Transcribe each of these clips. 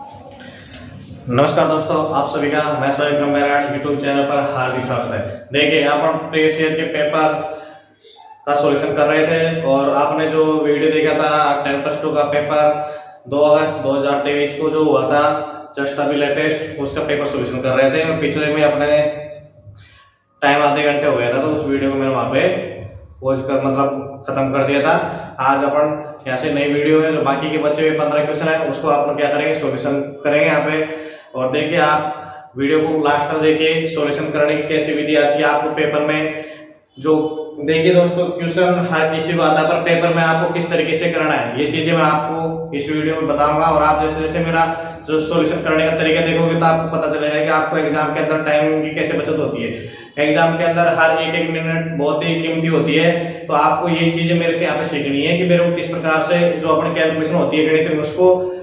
नमस्कार दोस्तों, आप सभी का मैं विक्रम बैराड यूट्यूब चैनल पर हार्दिक स्वागत है। देखिए, अपन प्रीवियस ईयर के पेपर का सॉल्यूशन कर रहे थे और आपने जो वीडियो देखा था 10+2 का पेपर 2 अगस्त 2023 को जो हुआ था जस्ट अभी लेटेस्ट, उसका पेपर सॉल्यूशन कर रहे थे। पिछले में अपने टाइम आधे घंटे हो गया था, तो उस वीडियो को मैंने वहां पे पॉज कर मतलब खत्म कर दिया था। आज अपन यहाँ से नई वीडियो में जो बाकी के बच्चे हुए 15 क्वेश्चन है उसको आप क्या करेंगे, सॉल्यूशन करेंगे यहाँ पे। और देखिए, आप वीडियो को लास्ट तक देखिए, सॉल्यूशन करने की कैसी विधि आती है आपको पेपर में। जो देखिए दोस्तों, क्वेश्चन हर किसी को आता है, पर पेपर में आपको किस तरीके से करना है ये चीजें मैं आपको इस वीडियो में बताऊंगा। और आप जैसे जैसे मेरा जो सॉल्यूशन करने का तरीका देखोगे तो आपको पता चलेगा कि आपको एग्जाम के अंदर टाइम की कैसे बचत होती है। एग्जाम के अंदर हर एक मिनट बहुत ही कीमती होती है, तो आपको ये चीजें मेरे से यहाँ पे सीखनी है कि मेरे को किस प्रकार से जो अपनी कैलकुलेशन होती है गणित में उसको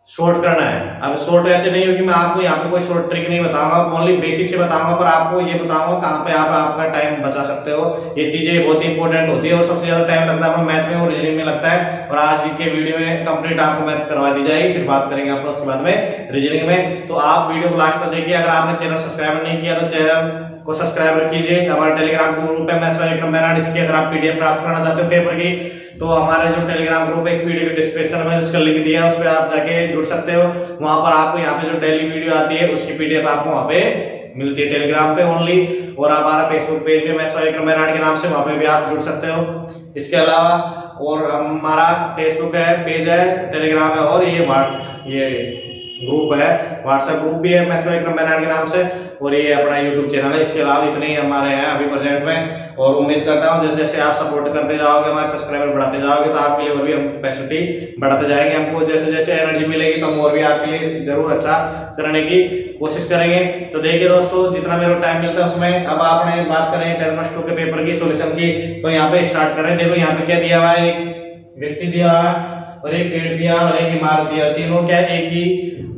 शॉर्ट करना है। अब शॉर्ट ऐसे नहीं हो कि मैं आपको यहाँ पे कोई शॉर्ट ट्रिक नहीं बताऊंगा, ओनली बेसिक से बताऊंगा, पर आपको ये बताऊंगा कहाँ पे आप आपका टाइम बचा सकते हो। ये चीजें बहुत ही इंपॉर्टेंट होती है और सबसे ज्यादा टाइम लगता है मैथ में और रीजनिंग में लगता है। और आज के वीडियो में कंप्लीट आपको मैथ करवा दी जाएगी, फिर बात करेंगे आप उसके बाद में रीजनिंग में। तो आप वीडियो को लास्ट तक देखिए। अगर आपने चैनल सब्सक्राइब नहीं किया तो चैनल को सब्सक्राइब कीजिए। हमारे टेलीग्राम ग्रुप है मैथ्स विक्रम बैराड, इसकी अगर आप पीडीएफ प्राप्त करना चाहते हो पेपर की, तो हमारे जो टेलीग्राम ग्रुप है इस वीडियो के डिस्क्रिप्शन में जिसका लिंक दिया है उस पर आप जाके जुड़ सकते हो। वहां पर आपको यहाँ पे जो डेली वीडियो आती है उसकी पीडीएफ आपको वहां पे मिलती है टेलीग्राम पे ओनली। और हमारा फेसबुक पेज पे मैथ्स विक्रम बैराड के नाम से, वहां पे भी आप जुड़ सकते हो। इसके अलावा और हमारा फेसबुक है, पेज है, टेलीग्राम है और ये ग्रुप है, व्हाट्सएप ग्रुप भी है मैथ्स विक्रम बैराड के नाम से, और ये अपना यूट्यूब चैनल है। इसके अलावा इतने ही हमारे हैं अभी प्रेजेंट में। और उम्मीद करता हूं जैसे जैसे आप सपोर्ट करते जाओगे, हमारे सब्सक्राइबर बढ़ाते जाओगे, तो आपके लिए और भी हम फैसिलिटी बढ़ाते जाएंगे। हमको जैसे जैसे एनर्जी मिलेगी तो हम और भी आपके लिए जरूर अच्छा करने की कोशिश करेंगे। तो देखिए दोस्तों, जितना मेरे को टाइम मिलता है उसमें अब आपने बात करें 10+2 के पेपर की सॉल्यूशन की, तो यहाँ पे स्टार्ट करें। देखो यहाँ पे क्या दिया हुआ है, एक व्यक्ति दिया हुआ है और एक पेड़ दिया और एक इमारत दिया, तीनों क्या एक ही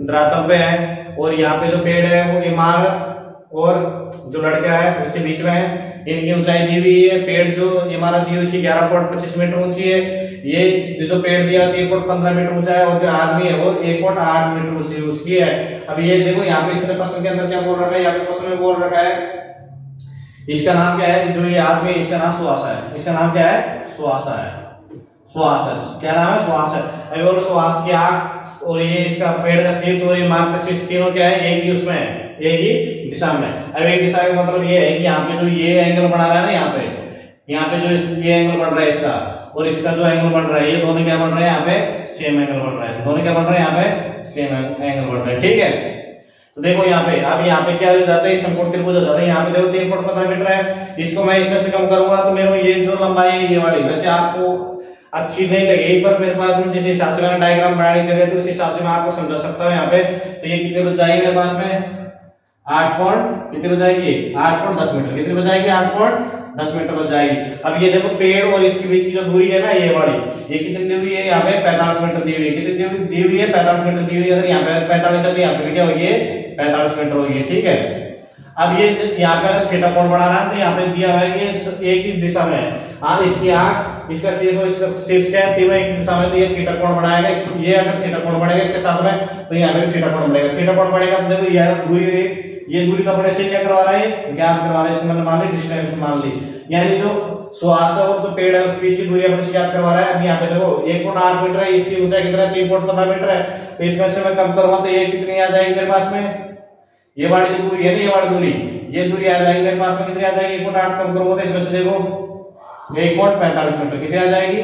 धरातल पे है। और यहाँ पे जो पेड़ है वो इमारत और जो लड़का है उसके बीच में है। इनकी ऊंचाई दी हुई है, पेड़ जो इमारत दी हुई उसकी 11.25 मीटर ऊंची है। ये जो पेड़ दिया 3.15 मीटर ऊंचा है और जो आदमी है वो 1.8 मीटर उसकी है। अब ये देखो यहाँ पे इसने प्रश्न के अंदर क्या बोल रखा है, यहाँ पे प्रश्न में बोल रखा है इसका नाम क्या है, जो ये आदमी है इसका नाम सुहास है। इसका नाम क्या है, सुहास है। सुहास है, क्या नाम है, सुहास है। अभी बोलो सुहास की आंख और ये इसका पेड़ का शीर्ष और ये मार्ग का शीर्ष तीनों क्या है, एक ही उसमें है, एक ही दिशा में। अब एक दिशा का मतलब ये है कि यहाँ पे जो ये एंगल बना रहा है ना, यहाँ पे जो ये एंगल बन रहा है इसका और इसका जो एंगल बन रहा है, ये दोनों क्या बन रहे हैं, यहाँ पे सेम एंगल बन रहा है। दोनों क्या बन रहे हैं, यहाँ पे सेम एंगल बन रहे हैं। ठीक है, तो देखो यहाँ पे अब यहाँ पे क्या हो जाता है, समकोण त्रिभुज हो जाता है। यहाँ पे देखो 3.15 मीटर है, इसको मैं इसमें से कम करूंगा तो मेरे को ये जो लंबाई है ये वाली, वैसे आपको अच्छी नहीं लगेगी, पर मेरे पास में जिस हिसाब से मैंने डायग्राम बनाने की जगह तो उस हिसाब से मैं आपको समझा सकता हूँ। यहाँ पे तो ये कितने बच जाएगी मेरे पास में, 8 कितनी बच जाएगी, 8.10 मीटर। कितनी बच जाएगी, 8.10 मीटर बच जाएगी। अब ये देखो पेड़ और इसके बीच की जो दूरी है ना ये वाली, ये कितनी दी हुई है, यहाँ पे 45 मीटर दी हुई है। कितनी दी हुई है, 45 मीटर दी हुई है। अगर यहाँ पे 45 है तो यहाँ पे क्या होगी, 45 मीटर होगी। ठीक है, अब ये यहाँ पे अगर थीटा कोण बना रहा है तो यहाँ पे दिया है कि एक ही दिशा में है। हाँ, इसकी आंख, इसका शीर्ष और इसका शीर्ष क्या है, तीनों एक दिशा में, तो ये थीटा कोण बनाएगा। ये अगर थीटा कोण बढ़ेगा इसके साथ में तो यहाँ पे थीटा कोण बढ़ेगा। थीटा कोण बढ़ेगा तो देखो यह दूरी, ये दूरी का बड़े से क्या करवा रहा है, ज्ञात करवा रहा है। इसको मैंने मान ली डिस्टेंस मान ली, यानी जो सुहास और जो पेड़ है उसके बीच की दूरी अपने से ज्ञात करवा रहा है। अब यहाँ पे देखो 1.8 मीटर है, इसकी ऊंचाई कितना है, 3.15 मीटर है। तो इसमें से मैं कम करूंगा तो ये कितनी आ जाएगी मेरे पास में, ये वाली जो दूरी है ना, ये वाली दूरी, ये दूरी आ जाएगी मेरे पास में, कितनी आ जाएगी, 1.8 कम करूंगा तो इसमें से देखो 1.45 मीटर। कितनी आ जाएगी,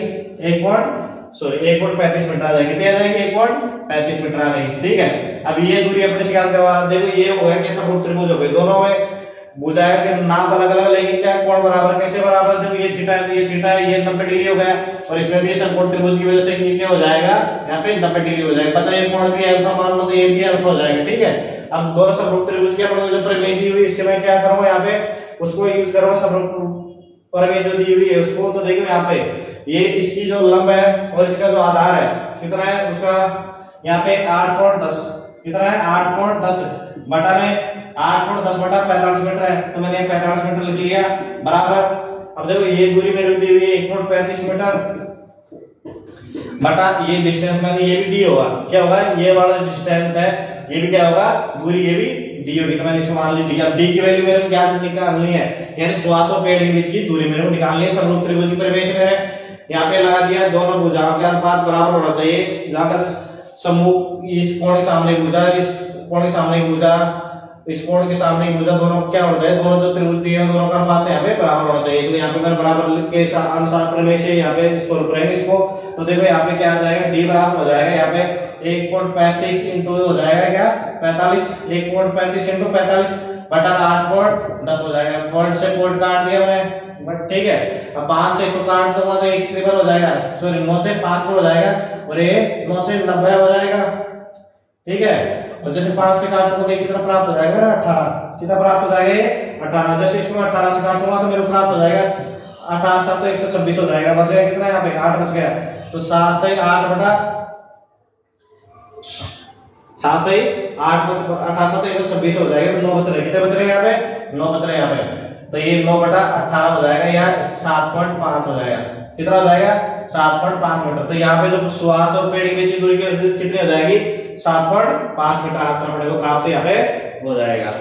1.35 मीटर आ जाएगी। कितनी आ जाएगी, 1.35 मीटर आ जाएगी। ठीक है, अब ये दूरी अपने से ज्ञात करवा, देखो ये हो गया कि समकोण त्रिभुज हो गए, दोनों में बुझाया के नाम अलग अलग, लेकिन क्या कोण बराबर, कैसे बराबर, देखो ये थीटा है तो ये थीटा है, ये 90 डिग्री हो गया। और इसमें भी समकोण त्रिभुज की वजह से क्या हो जाएगा, यहाँ पे 90 डिग्री हो जाएगा। बचा ये कोण भी अल्फा मान लो तो ये भी अल्फा हो जाएगा। ठीक है, अब दोनों समकोण त्रिभुज की अपने जो प्रमेय दी हुई इससे मैं क्या करूंगा, यहाँ पे उसको यूज करूंगा, समकोण प्रमेय जो दी हुई है उसको। तो देखो यहाँ पे ये इसकी जो लंब है और इसका जो आधार है कितना है उसका, यहाँ पे 8.10 कितना है, 8.10 बटा में 8.10 बटा 45 मीटर है, तो मैंने 45 मीटर लिख लिया बराबर। अब देखो ये दूरी मेरी दी हुई है 1.35 मीटर। बटा ये डिस्टेंस मैंने ये भी डी होगा, क्या होगा ये वाला डिस्टेंस है ये भी क्या होगा दूरी, ये भी डी होगी। तो मैंने इसको मान ली डी। अब डी की वैल्यू मेरे को क्या निकालनी है, यानी श्वास और पेड़ के बीच की दूरी मेरे को निकालनी है। समरूप त्रिभुज की परिवेश मेरे यहाँ पे लगा दिया, दोनों भुजाओं के अनुपात बराबर होना चाहिए। जाकर समूह इस कोण के सामने भुजा, इस कोण के सामने भुजा, इस कोण के सामने भुजा, दोनों क्या होना चाहिए, दोनों जो त्रिभुज दिए हैं दोनों का अनुपात यहाँ पे बराबर होना चाहिए। तो यहाँ पे मैं बराबर के अनुसार परिवेश यहाँ पे सोल्व करेंगे इसको। तो देखो यहाँ पे क्या आ जाएगा, डी बराबर हो जाएगा यहाँ पे 1.35 इंटू हो जाएगा क्या 45, 1.35 इंटू 45 बटा 8.10 हो जाएगा। पॉइंट से पॉइंट काट दिया मैंने, बट ठीक है। अब 5 से इसको काट दूंगा तो 1 ट्रिपल हो जाएगा, सॉरी 9 से 5 हो जाएगा और ये 9 से 90 हो जाएगा, ठीक है। और जैसे 5 से काटूंगा तो कितना प्राप्त हो जाएगा, 18। कितना प्राप्त हो जाएगा, 18। जैसे इसको 18 से काटूंगा तो मेरे को प्राप्त हो जाएगा 18 7 तो 126 हो जाएगा। बचेगा कितना यहाँ पे 8 बच गया। तो 7 से 8 बटा 7 से 8 18 तो 126 हो जाएगा। तो 9 बच रहे, कितने बच रहे यहाँ पे 9 बच रहे यहाँ पे। तो ये 9 बटा 18 हो जाएगा या 7.5 हो जाएगा। कितना हो जाएगा 7.5 मीटर। तो यहाँ पे जो श्वास और पेड़ के बीच की दूरी कितनी हो जाएगी 7.5 मीटर। आंसर हमारे को प्राप्त यहाँ पे हो जाएगा।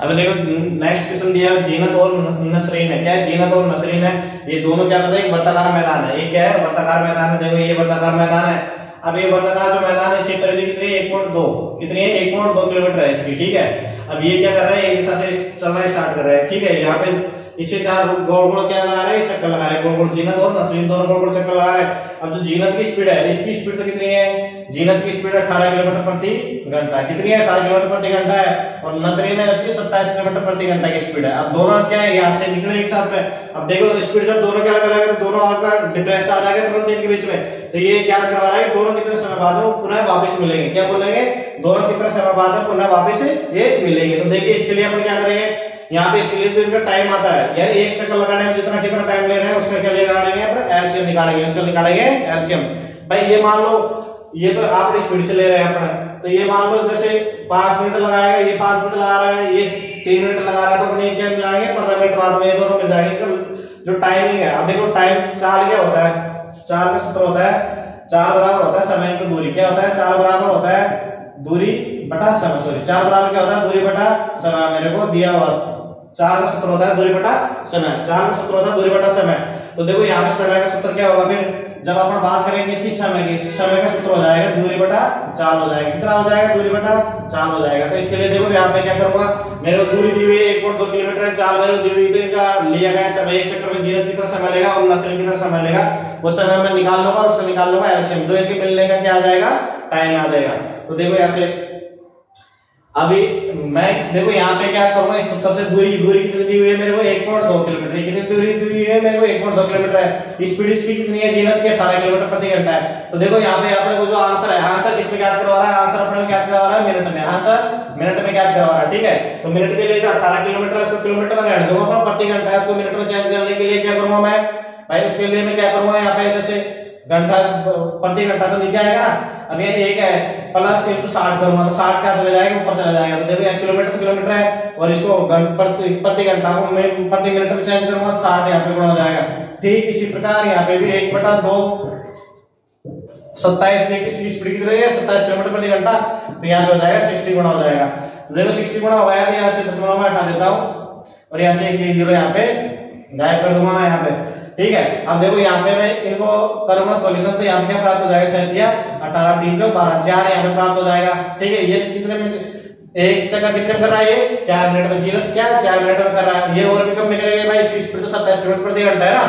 अब देखो नेक्स्ट क्वेश्चन दिया है, जीनत और नसरीन है। क्या है, जीनत और नसरीन है, ये दोनों क्या करते हैं, एक वर्ताकार मैदान है। ये क्या है, वर्ताकार मैदान है। देखो ये वर्ताकार मैदान है। अब ये वर्ताकार जो मैदान है इसकी परिधि कितनी है 1.2, कितनी है 1.2 किलोमीटर है इसकी, ठीक है। अब ये क्या कर रहा है, एक दिशा से चलना स्टार्ट कर रहा है, ठीक है। यहाँ पे इसे 4 गोल गोल क्या लगा रहे हैं, चक्कर लगा रहे हैं गोल गोल। जीनत और नसरीन दोनों गोल गोल चक्कर लगा रहे हैं। अब जो जीनत की स्पीड है, इसकी स्पीड तो कितनी है, जीनत की स्पीड 18 किलोमीटर प्रति घंटा, कितनी है 18 किलोमीटर प्रति घंटा है। और नसरीन है उसकी 27 किलोमीटर प्रति घंटा की स्पीड है। अब दोनों क्या है यहाँ से निकले एक साथ में। अब देखो स्पीड जब दोनों क्या अलग है तो दोनों का डिफरेंस आ जाएगा तुरंत इनके बीच में। तो ये क्या करवा रहा है, दोनों कितने समय बाद में पुनः वापस मिलेंगे। क्या बोलेंगे, दोनों कितने समय बाद में पुनः वापस ये मिलेंगे। तो देखिए इसके लिए अपन क्या करेंगे, यहाँ पे इसके लिए जो इनका टाइम आता है, यार एक चक्कर लगाने में जितना कितना टाइम ले रहे हैं उसका क्या निकालेंगे, अपना एलसीएम निकालेंगे, उसका निकालेंगे एलसीएम। भाई ये मान लो ये तो आप स्पीड से ले रहे हैं अपना, तो ये मान लो जैसे 5 मिनट लगाएगा, ये 5 मिनट लगा रहा है, ये 3 मिनट लगा रहा है, तो अपने क्या मिलाएंगे 15 मिनट बाद में ये दोनों मिल जाएंगे। जो टाइमिंग है, अब देखो टाइम 4 क्या होता है, 4 का सूत्र होता है 4 बराबर होता है समय की दूरी। क्या होता है 4 बराबर होता है दूरी बटा समय, सॉरी 4 बराबर क्या होता है दूरी बटा समय। मेरे को दिया हुआ 4 का सूत्र होता है दूरी बटा समय, 4 का सूत्र होता है दूरी बटा समय। तो देखो यहाँ पे समय का सूत्र क्या होगा, फिर जब अपन बात करेंगे इसकी समय की, समय का सूत्र हो जाएगा दूरी बटा 4 हो जाएगा। कितना हो जाएगा, दूरी बटा 4 हो जाएगा। तो इसके लिए देखो यहाँ पे क्या करूंगा, मेरे को दूरी दी हुई है 1.2 किलोमीटर है, 4 मेरे को दी हुई, तो इनका लिया गया समय, एक चक्कर में जीनत कितना समय लेगा और नसरीन कितना समय लेगा, वो समय मैं निकाल लूंगा और उसका निकाल लूंगा एलसीएम, जो इनके मिलने का क्या आ जाएगा टाइम आ जाएगा। तो देखो यहाँ से अभी मैं देखो यहाँ पे क्या करूंगा, इस सूत्र से दूरी कितनी दी हुई है मेरे को 1.2 किलोमीटर, कितनी दूरी दी हुई है मेरे को 1.2 किलोमीटर है। स्पीड इसकी कितनी है जीनत की 18 किलोमीटर प्रति घंटा है। तो देखो यहाँ पे अपने को जो आंसर है, आंसर किसमें ज्ञात करवा रहा है, आंसर अपने को ज्ञात करवा रहा है मिनट में, आंसर मिनट में ज्ञात करवा रहा है, ठीक है। तो मिनट के लिए जो 18 किलोमीटर है उसको किलोमीटर में हटा दूंगा, प्रति घंटा है उसको मिनट में चेंज करने के लिए क्या करूंगा मैं भाई, उसके लिए मैं क्या करूंगा यहाँ पे जैसे घंटा प्रति घंटा तो नीचे आएगा ना, अब ये एक है प्लस इंटू 60 करूंगा तो 60 क्या चला जाएगा ऊपर चला जाएगा। तो देखो किलोमीटर तो किलोमीटर है और इसको प्रति घंटा को मैं प्रति मिनट में चेंज करूंगा 60 यहाँ पे गुणा हो जाएगा। ठीक इसी प्रकार यहाँ पे भी 1/2 27 इसकी स्पीड कितनी है 27 किलोमीटर प्रति घंटा, तो यहाँ पे हो जाएगा 60 गुणा हो जाएगा। तो देखो 60 गुणा हो गया, तो यहाँ से दशमलव में हटा देता हूँ और यहाँ से 1 0 यहाँ पे गायब कर दूंगा मैं यहाँ पे, ठीक है। अब देखो यहाँ पे मैं इनको करूंगा सॉल्यूशन, तो यहाँ पे क्या प्राप्त हो जाएगा 18 3 12 4 यहाँ पे प्राप्त हो जाएगा, ठीक है। ये कितने में एक जगह कितने कर रहा है, ये 4 मिनट में, जीनत क्या 4 मिनट में कर रहा है, ये और भी कम निकलेगा भाई, इसकी स्पीड तो 27 किलोमीटर प्रति घंटा है ना,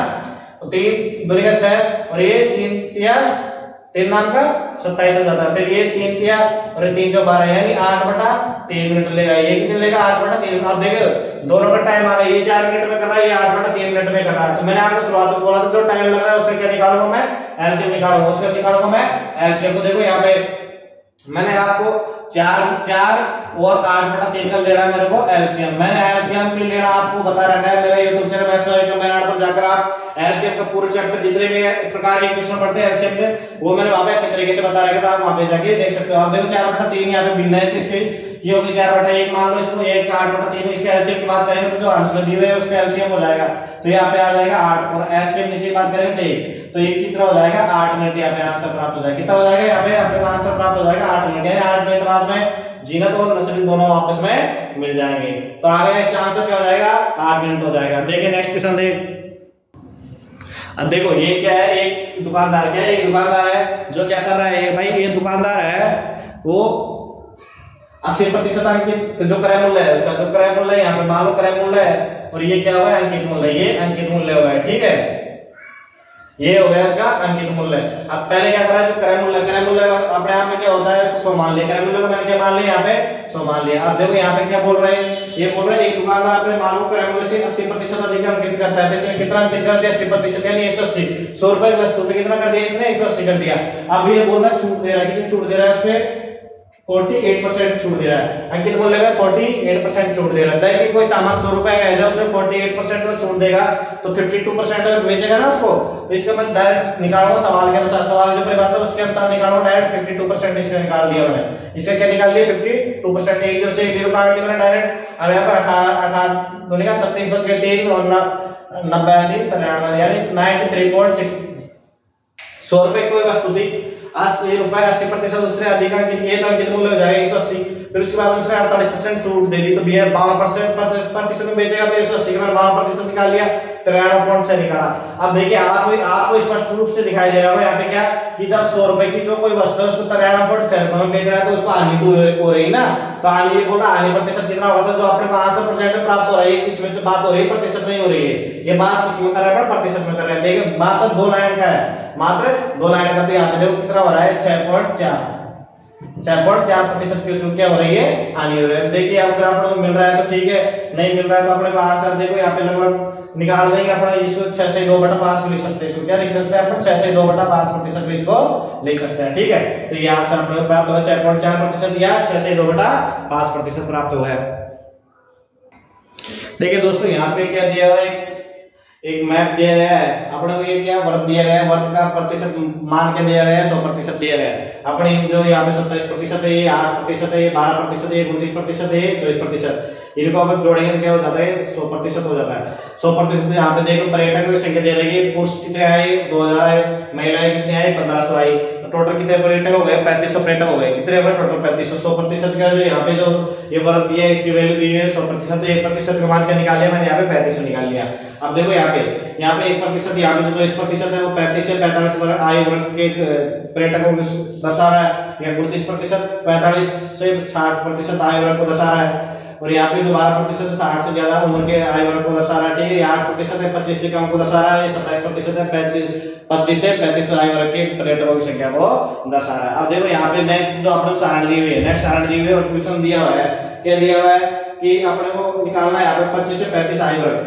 तो 3 दूनी का 6 और ये 3 नाम का 27 हो जाता है, फिर ये 3 तिया और 3 जो 12 यानी 8/3 मिनट लेगा। ये कितने लेगा 8/3। अब देखो दोनों का टाइम आ रहा है, ये 4 मिनट में कर रहा है, ये 8/3 मिनट में कर रहा है। तो मैंने आपको शुरुआत में बोला था जो टाइम लग रहा है उसका क्या निकालूंगा मैं, एलसीएम निकालूंगा, उसका निकालूंगा मैं एलसीएम। तो देखो यहाँ पे मैंने आपको 4 और 8/3 का लेना मेरे को एलसीएम, मैंने एलसीएम के लेना आपको बता रखा है मेरे YouTube चैनल मैथ्स वाले कम्बाइनर पर जाकर आप एलसीएम का पूरा चैप्टर जितने भी प्रकार के क्वेश्चन पढ़ते हैं एलसीएम में वो मैंने वहां पे अच्छे तरीके से बता रखा था, आप वहां पे जाके देख सकते हो। आप देखो 4/3 यहाँ पे भिन्न है, तो इसके ये होगी 4/1 मान लो इसको, 1 का 8/3 इसके एलसीएम की बात करेंगे तो जो आंसर दिए हुए है उसका एलसीएम हो जाएगा, तो यहाँ पे आ जाएगा 8 और एलसीएम नीचे बात करेंगे तो ये कितना हो जाएगा 8 मिनट यहाँ पे आंसर प्राप्त हो जाएगा। कितना हो जाएगा यहाँ पे अपने को आंसर प्राप्त हो जाएगा 8 मिनट, यानी 8 मिनट बाद में जीनत और नसरीन दोनों आपस में मिल जाएंगे। तो आगे इसका आंसर क्या हो जाएगा 8 मिनट हो जाएगा। देखिए नेक्स्ट क्वेश्चन अब देखो ये क्या है, एक दुकानदार क्या है, एक दुकानदार है जो क्या कर रहा है भाई, ये दुकानदार है वो 80% अंकित जो क्रय मूल्य है उसका, जो क्रय मूल्य यहाँ पे मान लो क्रय मूल्य है और ये क्या हुआ है अंकित मूल्य, ये अंकित मूल्य हुआ है, ठीक है, ये हो गया उसका अंकित मूल्य। अब पहले क्या करा, जो क्रय मूल्य अपने आप में क्या होता है 100 मान लिया, क्रय मूल्य को मैंने क्या मान लिया यहाँ पे 100 मान लिया। अब देखो यहाँ पे क्या बोल रहे हैं, ये बोल रहे हैं एक दुकानदार अपने माल को क्रय मूल्य से 80% अधिक अंकित करता है, तो इसने कितना अंकित कर दिया 80% यानी 180, 100 रुपए वस्तु पे कितना कर दिया इसने 180 कर दिया। अब ये बोल रहा है छूट दे रहा है, कितनी छूट दे रहा है उसपे 48% छूट दे रहा है, अंकित मूल्य में 48% छूट दे रहा है। देखिए कोई सामान 100 रुपए का है, जब उसमें 48% में छूट देगा तो 52% बेचेगा ना उसको, तो इसका मैं डायरेक्ट निकालूंगा सवाल के अनुसार, सवाल जो परिभाषा उसके अनुसार निकालूंगा, डायरेक्ट 52% इसका निकाल दिया मैंने। इसका क्या निकाल दिया 52%, एक जब से 1 काट दिया मैंने डायरेक्ट, और यहाँ पर 18 दूनी का 36 बच गए 3 और 90 यानी 93.6। 100 रुपए कोई वस्तु थी, 80 रुपए 80% उसने अधिक अंकित किए तो अंकित मूल्य हो जाएगा 180, फिर उसके बाद उसने 48% छूट दे दी तो भैया 52% में बेचेगा तो 180 का 52% निकाल लिया, 93.6 निकाला। अब देखिए आपको स्पष्ट रूप से दिखाई दे रहा होगा यहाँ पे क्या कि जब 100 रुपए की जो कोई वस्तु है उसको 93.6 रुपए में बेच रहा है तो उसको हानि तो हो रही ना, तो हानि ये बोल रहा हानि प्रतिशत कितना होगा, तो जो अपने को आंसर परसेंट में प्राप्त हो रहा है इसमें जो बात हो रही है प्रतिशत नहीं हो रही है, ये बात किस में कर रहा है प्रतिशत में कर रहे हैं। देखिए बात 2 लाइन का है, मात्र 2 लाइन का, तो यहाँ पे देखो कितना हो रहा है 6.4% की उसको क्या हो रही है हानि हो रही है। देखिए अगर आपको मिल रहा है तो ठीक है, नहीं मिल रहा है तो अपने को आंसर देखो यहाँ पे लगभग निकाल देंगे अपना, इसको 6 से 2/5 लिख सकते हैं, इसको क्या लिख सकते हैं अपन 6 से 2/5% इसको लिख सकते हैं, ठीक है। तो ये आंसर अपने को प्राप्त हुआ 6.4% या 6 से 2/5% प्राप्त हुआ है। देखिए दोस्तों यहाँ पे क्या दिया हुआ है, एक मैप दिया गया है अपने को, ये क्या वर्त दिया गया है, वर्त का प्रतिशत मान के दिया गया है 100% दिया गया है। अपने जो यहाँ पे 27% है, ये 8% है, ये 12% है, ये 29% है, ये 24%, इनको अपन जोड़ेंगे तो क्या हो जाता है 100% हो जाता है। 100% यहाँ पे देखो पर्यटकों की संख्या दे रही है, पुरुष कितने आए 2000 है, महिलाएं कितने आई 1500 आई, तो टोटल कितने पर्यटक हो गए 3500 पर्यटक हो गए, कितने हो गए टोटल 3500। 100% का जो यहाँ पे जो ये वर्ग दिया है इसकी वैल्यू दी है 100%, तो 1% का मान क्या निकाल लिया मैंने यहाँ पे 3500 निकाल लिया। अब देखो यहाँ पे 1% यहाँ पे जो 20% है वो 35 से 45 वर्ग आयु वर्ग के पर्यटकों को दर्शा रहा है, या 29% 45 से 60% आयु वर्ग को दर्शा रहा है, और यहाँ पे जो 12% है 60 से ज्यादा उम्र के आयु वर्ग को दर्शा रहा है, ठीक है। 8% है 25 से कम को दर्शा रहा है, 27% है 25 से 35 आयु वर्ग के पर्यटकों की संख्या को दर्शा रहा है। अब देखो यहाँ पे नेक्स्ट जो अपने सारण दी हुई है, नेक्स्ट सारण दी हुई है और क्वेश्चन दिया हुआ है, क्या दिया हुआ है कि अपने को निकालना है यहाँ पे 25 से 35 आयु वर्ग।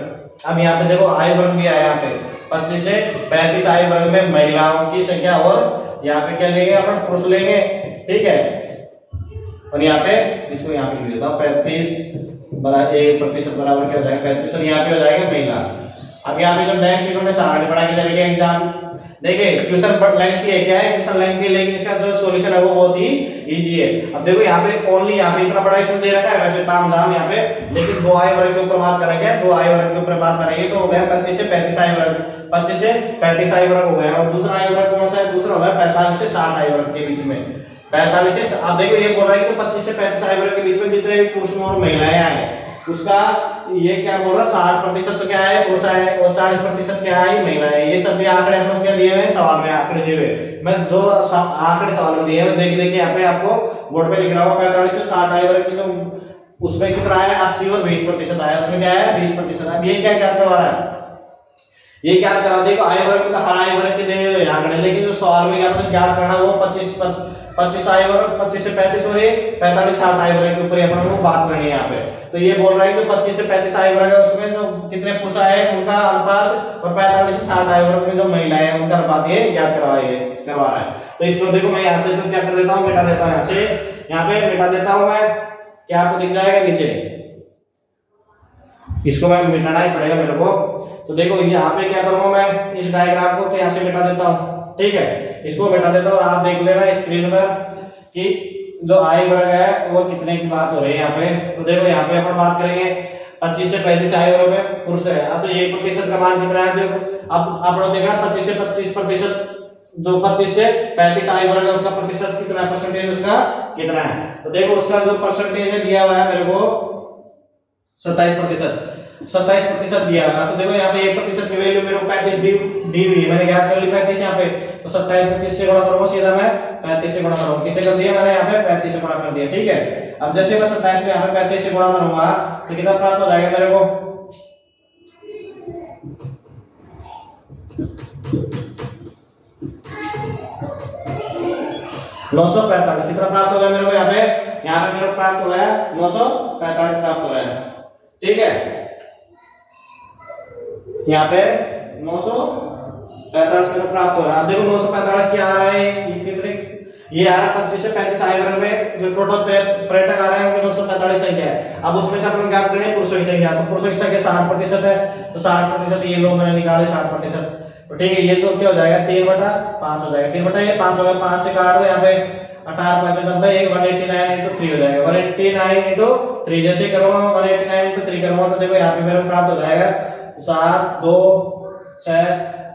अब यहाँ पे देखो आयु वर्ग दिया है, यहाँ पे 25 से 35 आयु वर्ग में महिलाओं की संख्या, और यहाँ पे क्या लेंगे अपन पुरुष लेंगे, ठीक है, और यहाँ पे इसको यहाँ पे लिख देता हूँ 1% बराबर क्या हो जाएगा 35, और यहाँ पे हो जाएगा महिला। अब यहाँ पे जो नेक्स्ट इन्होंने सारणी पढ़ा के देंगे एग्जाम, देखिए क्वेश्चन लेंथी है, क्या है क्वेश्चन लेंथी है, लेकिन इसका जो सॉल्यूशन है वो बहुत ही इजी है। अब देखो यहाँ पे ओनली यहाँ पे इतना बड़ा इसमें दे रखा है, वैसे तामझाम यहाँ पे, लेकिन 2 आयु वर्ग के ऊपर बात करेंगे, 2 आयु वर्ग के ऊपर बात करेंगे तो हो गया 25 से 35 आयु वर्ग, 25 से 35 आयु वर्ग हो गया। और दूसरा आयु वर्ग कौन सा है, दूसरा होगा 45 से 60 आयु वर्ग के बीच में, 45 से आप देखो ये बोल रहा है कि 25 से 35 आयु वर्ग के बीच में जितने भी पुरुष और महिलाएं आए उसका ये क्या बोल रहा है 60% तो क्या है पुरुष है और 40% क्या है महिला है। ये सभी आंकड़े हम लोग क्या दिए हुए हैं, सवाल में आंकड़े दिए हुए, मैं जो आंकड़े सवाल में दिए हुए देखिए यहाँ पे आपको बोर्ड पे लिख रहा हूँ 45 से 60 आयु वर्ग की जो उसमें कितना आया 80 और 20% आया, उसमें क्या है 20%। अब ये क्या करवा रहा है, ये क्या करा, देखो आयु वर्ग का हर आयु वर्ग के दिए हुए आंकड़े, लेकिन जो सवाल में आपने क्या करना वो 25 आयु वर्ग 25 से 35 और 45 60 आयु वर्ग के ऊपर अपन को बात करनी है यहाँ पे। तो ये बोल रहा है कि 25 से 35 आयु वर्ग है उसमें जो कितने पुरुष आए उनका अनुपात, और 45 से 60 आयु वर्ग में जो महिलाएं हैं उनका अनुपात ये ज्ञात करवा रहा है। तो इसको देखो मैं यहाँ से तो क्या कर देता हूँ, मिटा देता हूँ, यहाँ से यहाँ पे मिटा देता हूँ मैं, क्या आपको दिख जाएगा नीचे, इसको मैं मिटाना ही पड़ेगा मेरे को। तो देखो यहाँ पे क्या करूंगा मैं इस डायग्राम को तो यहाँ से मिटा देता हूँ, ठीक है, इसको मिटा देता हूँ और आप देख लेना स्क्रीन पर कि जो आय वर्ग है वो कितने की बात हो रही है यहाँ पे। तो देखो यहाँ पे अपन बात करेंगे 25 से 35 आय वर्ग में पुरुष है। अब तो ये प्रतिशत का मान कितना है, देखो अब आप लोग देखना 25 से 25%, जो 25 से 35 आय वर्ग है उसका प्रतिशत कितना है, परसेंटेज उसका कितना है। तो देखो उसका जो परसेंटेज है दिया हुआ है मेरे को 27%, 27% दिया है। तो देखो यहाँ पे 1% की वैल्यू मेरे को 35 दी हुई है, मैंने क्या कर ली 35 यहाँ पे। तो 27 को किससे गुणा करूंगा, सीधा मैं 35 से गुणा करूंगा। किससे कर दिया मैंने यहाँ पे 35 से गुणा कर दिया, ठीक है। अब जैसे मैं 27 को यहाँ पे 35 से गुणा करूंगा तो कितना प्राप्त हो जाएगा मेरे को, $945। कितना प्राप्त हो गया मेरे को यहाँ पे मेरे को प्राप्त हो गया 945 प्राप्त हो रहा है, ठीक है। यहाँ पे 945 मेरे को प्राप्त हो रहा है। अब देखो 945 क्या आ रहा है, ये कितने, ये आ रहा है 25 से 35 आय वर्ग में जो टोटल पर्यटक आ रहे हैं उनकी 945 संख्या है। अब उसमें से अपन क्या करेंगे, पुरुषों की संख्या। तो पुरुषों की संख्या 60% है, तो 60% ये लोग मैंने निकाले 60%। तो ठीक है, ये तो क्या हो जाएगा 3/5 हो जाएगा, 3/5 हो गया, 5 से काट दो यहाँ पे 18 5 90, 189 into 3 हो जाएगा, 189 into 3। जैसे करूंगा 189 into 3 करूंगा तो देखो यहाँ पे मेरे को प्राप्त हो जाएगा 7 2 6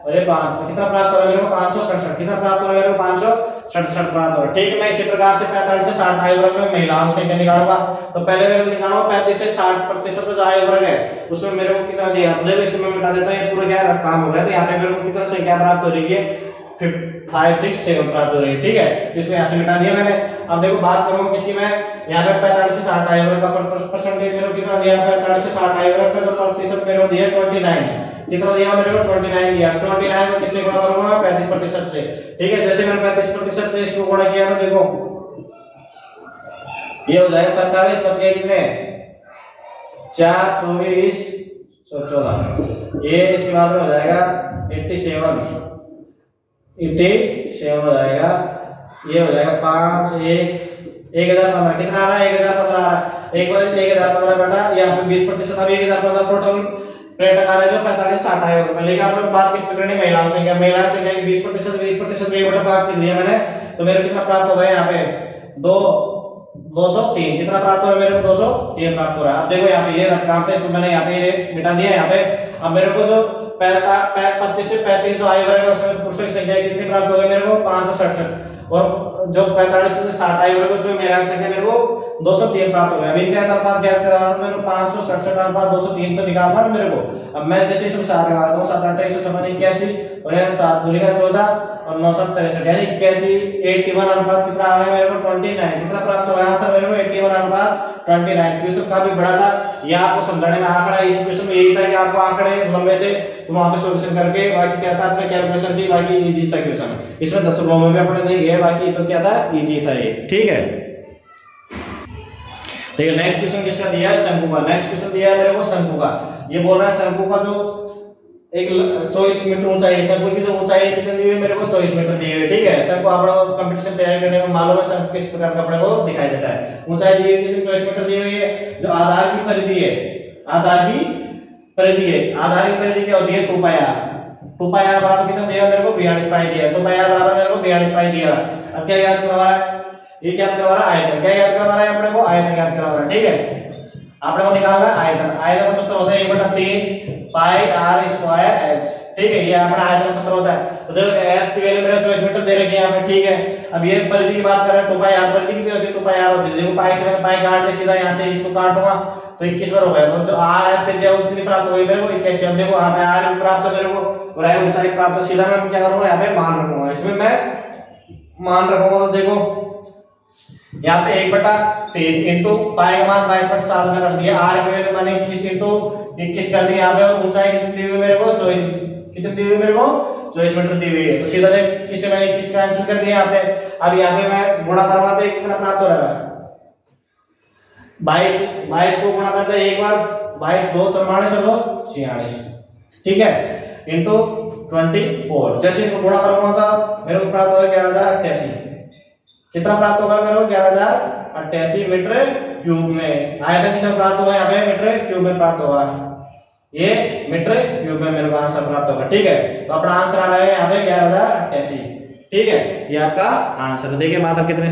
अरे 5, तो कितना प्राप्त हो रहा है मेरे को 567। कितना प्राप्त हो रहा है मेरे को 567 प्राप्त हो रहा है, ठीक है। मैं इसी प्रकार से 45 से 60 आयु वर्ग में महिलाओं की संख्या निकालूंगा। तो पहले मेरे को निकालूंगा 35 से 60% जो आयु वर्ग है उसमें मेरे को कितना दिया, तो देखो इसको मैं मिटा देता हूं, ये पूरा क्या काम हो गया। तो यहाँ पे मेरे को कितना संख्या प्राप्त हो रही है 5 6 7 प्राप्त हो रही है, ठीक है। इसको यहाँ से मिटा दिया मैंने। अब देखो बात करूंगा किसकी, मैं यहाँ पे 45 से 60 आयु वर्ग का परसेंटेज मेरे को कितना दिया, 45 से 60 आयु वर्ग का जो प्रतिशत मेरे को दिया 29। कितना दिया मेरे को 29 दिया। 29 को किससे गुणा करूंगा, 35% से, ठीक है। जैसे मैंने 35% से इसको गुणा किया तो देखो ये हो जाएगा 45 बच गए कितने 4 24 14, ये इसके बाद में हो जाएगा 87 हो जाएगा, ये हो जाएगा 5 1 1015। कितना आ रहा है 1015 आ रहा है, 1015 बेटा यहाँ पे 20%। अब 1015 टोटल पर्यटक आ रहा है जो 45 से 60 आयु वर्ग में। लेकिन आप लोग बात किस पे करनी, महिलाओं की संख्या। महिलाओं की संख्या 20% 20% 1/5 लिख दिया मैंने। तो मेरे कितना प्राप्त हो गया यहाँ पे 203। कितना प्राप्त हो रहा है मेरे को 203 प्राप्त हो रहा है। अब देखो यहाँ पे ये काम था, इसको मैंने यहाँ पे मिटा दिया यहाँ पे। अब मेरे को जो 25 से 35 जो आयु वर्ग है उसमें पुरुषों की संख्या कितनी प्राप्त हो गई मेरे को 567, और जो 45 से 60 आयु वर्ग उसमें महिलाओं की संख्या मेरे को 203 प्राप्त हो गया। अभी इनका अनुपात ज्ञात करा रहा हूं मेरे को 567 अनुपात 203 तो निकालना है मेरे को। अब मैं जैसे इसमें 7 लगाता हूं 7 8 156 81 और यहाँ 7 दूनी का 14 और 9 7 63 यानी 81 अनुपात कितना आ गया मेरे को 29। कितना प्राप्त हो गया सर मेरे को 81 अनुपात 29। क्वेश्चन काफी बड़ा था, ये आपको समझाने में आंकड़ा इस क्वेश्चन में यही था कि आपको आंकड़े लंबे थे तो वहां पे सॉल्यूशन करके बाकी क्या था अपने कैलकुलेशन थी, बाकी इजी था क्वेश्चन। इसमें 10 रों में भी अपने नहीं गए, बाकी तो क्या था इजी था ये, ठीक है। ठीक है, नेक्स्ट क्वेश्चन किसका दिया है, शंकु का। नेक्स्ट क्वेश्चन दिया है मेरे को शंकु का। ये बोल रहा है शंकु का जो एक 24 मीटर ऊंचाई है, शंकु की जो ऊंचाई कितनी दी हुई है मेरे को 24 मीटर दी हुई है, ठीक है। शंकु आप लोग कंपटीशन तैयारी करने में मालूम है शंकु किस प्रकार का अपने को दिखाई देता है। ऊंचाई दी हुई कितनी 24 मीटर दी हुई है। जो आधार की परिधि है, आधार की परिधि है, आधार की परिधि क्या होती है 2 पाई आर। 2 पाई आर बराबर कितना दिया मेरे को 42 पाई दिया। 2 पाई आर बराबर मेरे को 42 पाई दिया। अब क्या याद करवा रहा है, ये क्या करवा रहा है आयतन। क्या याद करवा रहा है अपने को, आयतन याद करवा रहा है, ठीक है। अपने को निकालना है आयतन। आयतन का सूत्र होता है 1/3 पाई आर स्क्वायर एच, ठीक है। ये अपना आयतन का सूत्र होता है। तो देखो एच की वैल्यू मेरा 24 मीटर दे रखी है यहाँ पे, ठीक है। अब ये परिधि की बात कर रहे हैं 2 पाई आर, परिधि कितनी होती है 2 पाई आर होती है। देखो पाई से मैंने पाई काट दिया, सीधा यहाँ से इसको काटूंगा तो 21 बार हो गया। तो जो आर है त्रिज्या कितनी प्राप्त हो गई मेरे को 81। अब देखो यहाँ पे आर प्राप्त है मेरे को और आय ऊंचाई प्राप्त है। सीधा मैं क्या करूंगा यहाँ पे मान रखूंगा, इसमें मैं मान रखूंगा। तो देखो यहाँ पे 1/3 इंटू पाई का मान 22/7 में कर दिया। आर की वैल्यू मैंने 21 इंटू 21 कर दिया। यहाँ पे ऊंचाई कितनी दी हुई मेरे को 24, कितनी दी हुई मेरे को 24 मीटर दी हुई है। तो सीधा देख किसे मैंने 21 का आंसर कर दिया यहाँ पे। अब यहाँ पे मैं गुणा करूंगा तो कितना प्राप्त हो रहा है 22 को गुणा करते हैं एक बार 22 2 44 और 2 46, ठीक है, इंटू 24। जैसे इनको गुणा करूंगा तो मेरे को प्राप्त होगा 11088। कितना प्राप्त होगा मेरे को 11088 मीटर क्यूब में। आयतन किसमें प्राप्त होगा यहाँ पे मीटर क्यूब में प्राप्त होगा, ये मीटर क्यूब में मेरे को आंसर प्राप्त होगा, ठीक है। तो अपना आंसर आ रहा है यहाँ पे 11088, ठीक है। ये आपका आंसर। देखिए मात्र कितने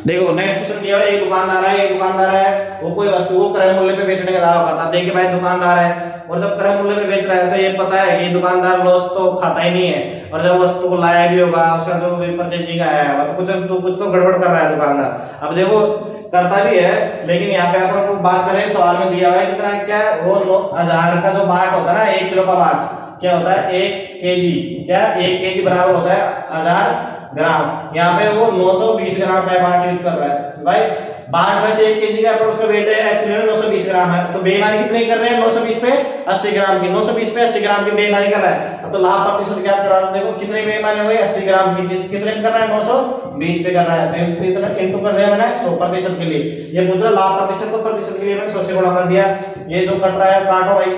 देखो नेक्स्ट क्वेश्चन दिया है, एक दुकानदार है वो कोई वस्तु को क्रय मूल्य पे बेचने का दावा करता है। देखिए भाई दुकानदार है और जब क्रय मूल्य पे बेच रहा है तो ये पता है कि दुकानदार लॉस तो खाता ही नहीं है, और जब वस्तु को लाया भी होगा उसका जो परचेजिंग आया है तो कुछ तो गड़बड़ कर रहा है दुकानदार। अब देखो करता भी है, लेकिन यहाँ पे अपन को बात करें सवाल में दिया हुआ है कितना क्या है वो 1000 का जो बाट होता है ना 1 किलो का बाट क्या होता है 1 केजी, क्या 1 केजी बराबर होता है 1000 ग्राम। यहाँ पे वो 920 ग्राम का बाट यूज कर रहा है भाई। बाट में से 1 केजी का पर उसका वेट है एक्चुअली में 920 ग्राम है, तो बेईमानी कितनी कर रहे हैं 920 पे 80 ग्राम की, 920 पे 80 ग्राम की बेईमानी कर रहा है। अब तो लाभ प्रतिशत ज्ञात करा, देखो कितनी बेईमानी हुई 80 ग्राम की, कितने कर रहा है 920 पे कर रहा है, तो इतना इनटू कर दिया मैंने 100% के लिए। ये पूछ रहा लाभ प्रतिशत, तो प्रतिशत के लिए मैंने 100 से गुणा कर दिया। ये जो कट रहा है काटो भाई,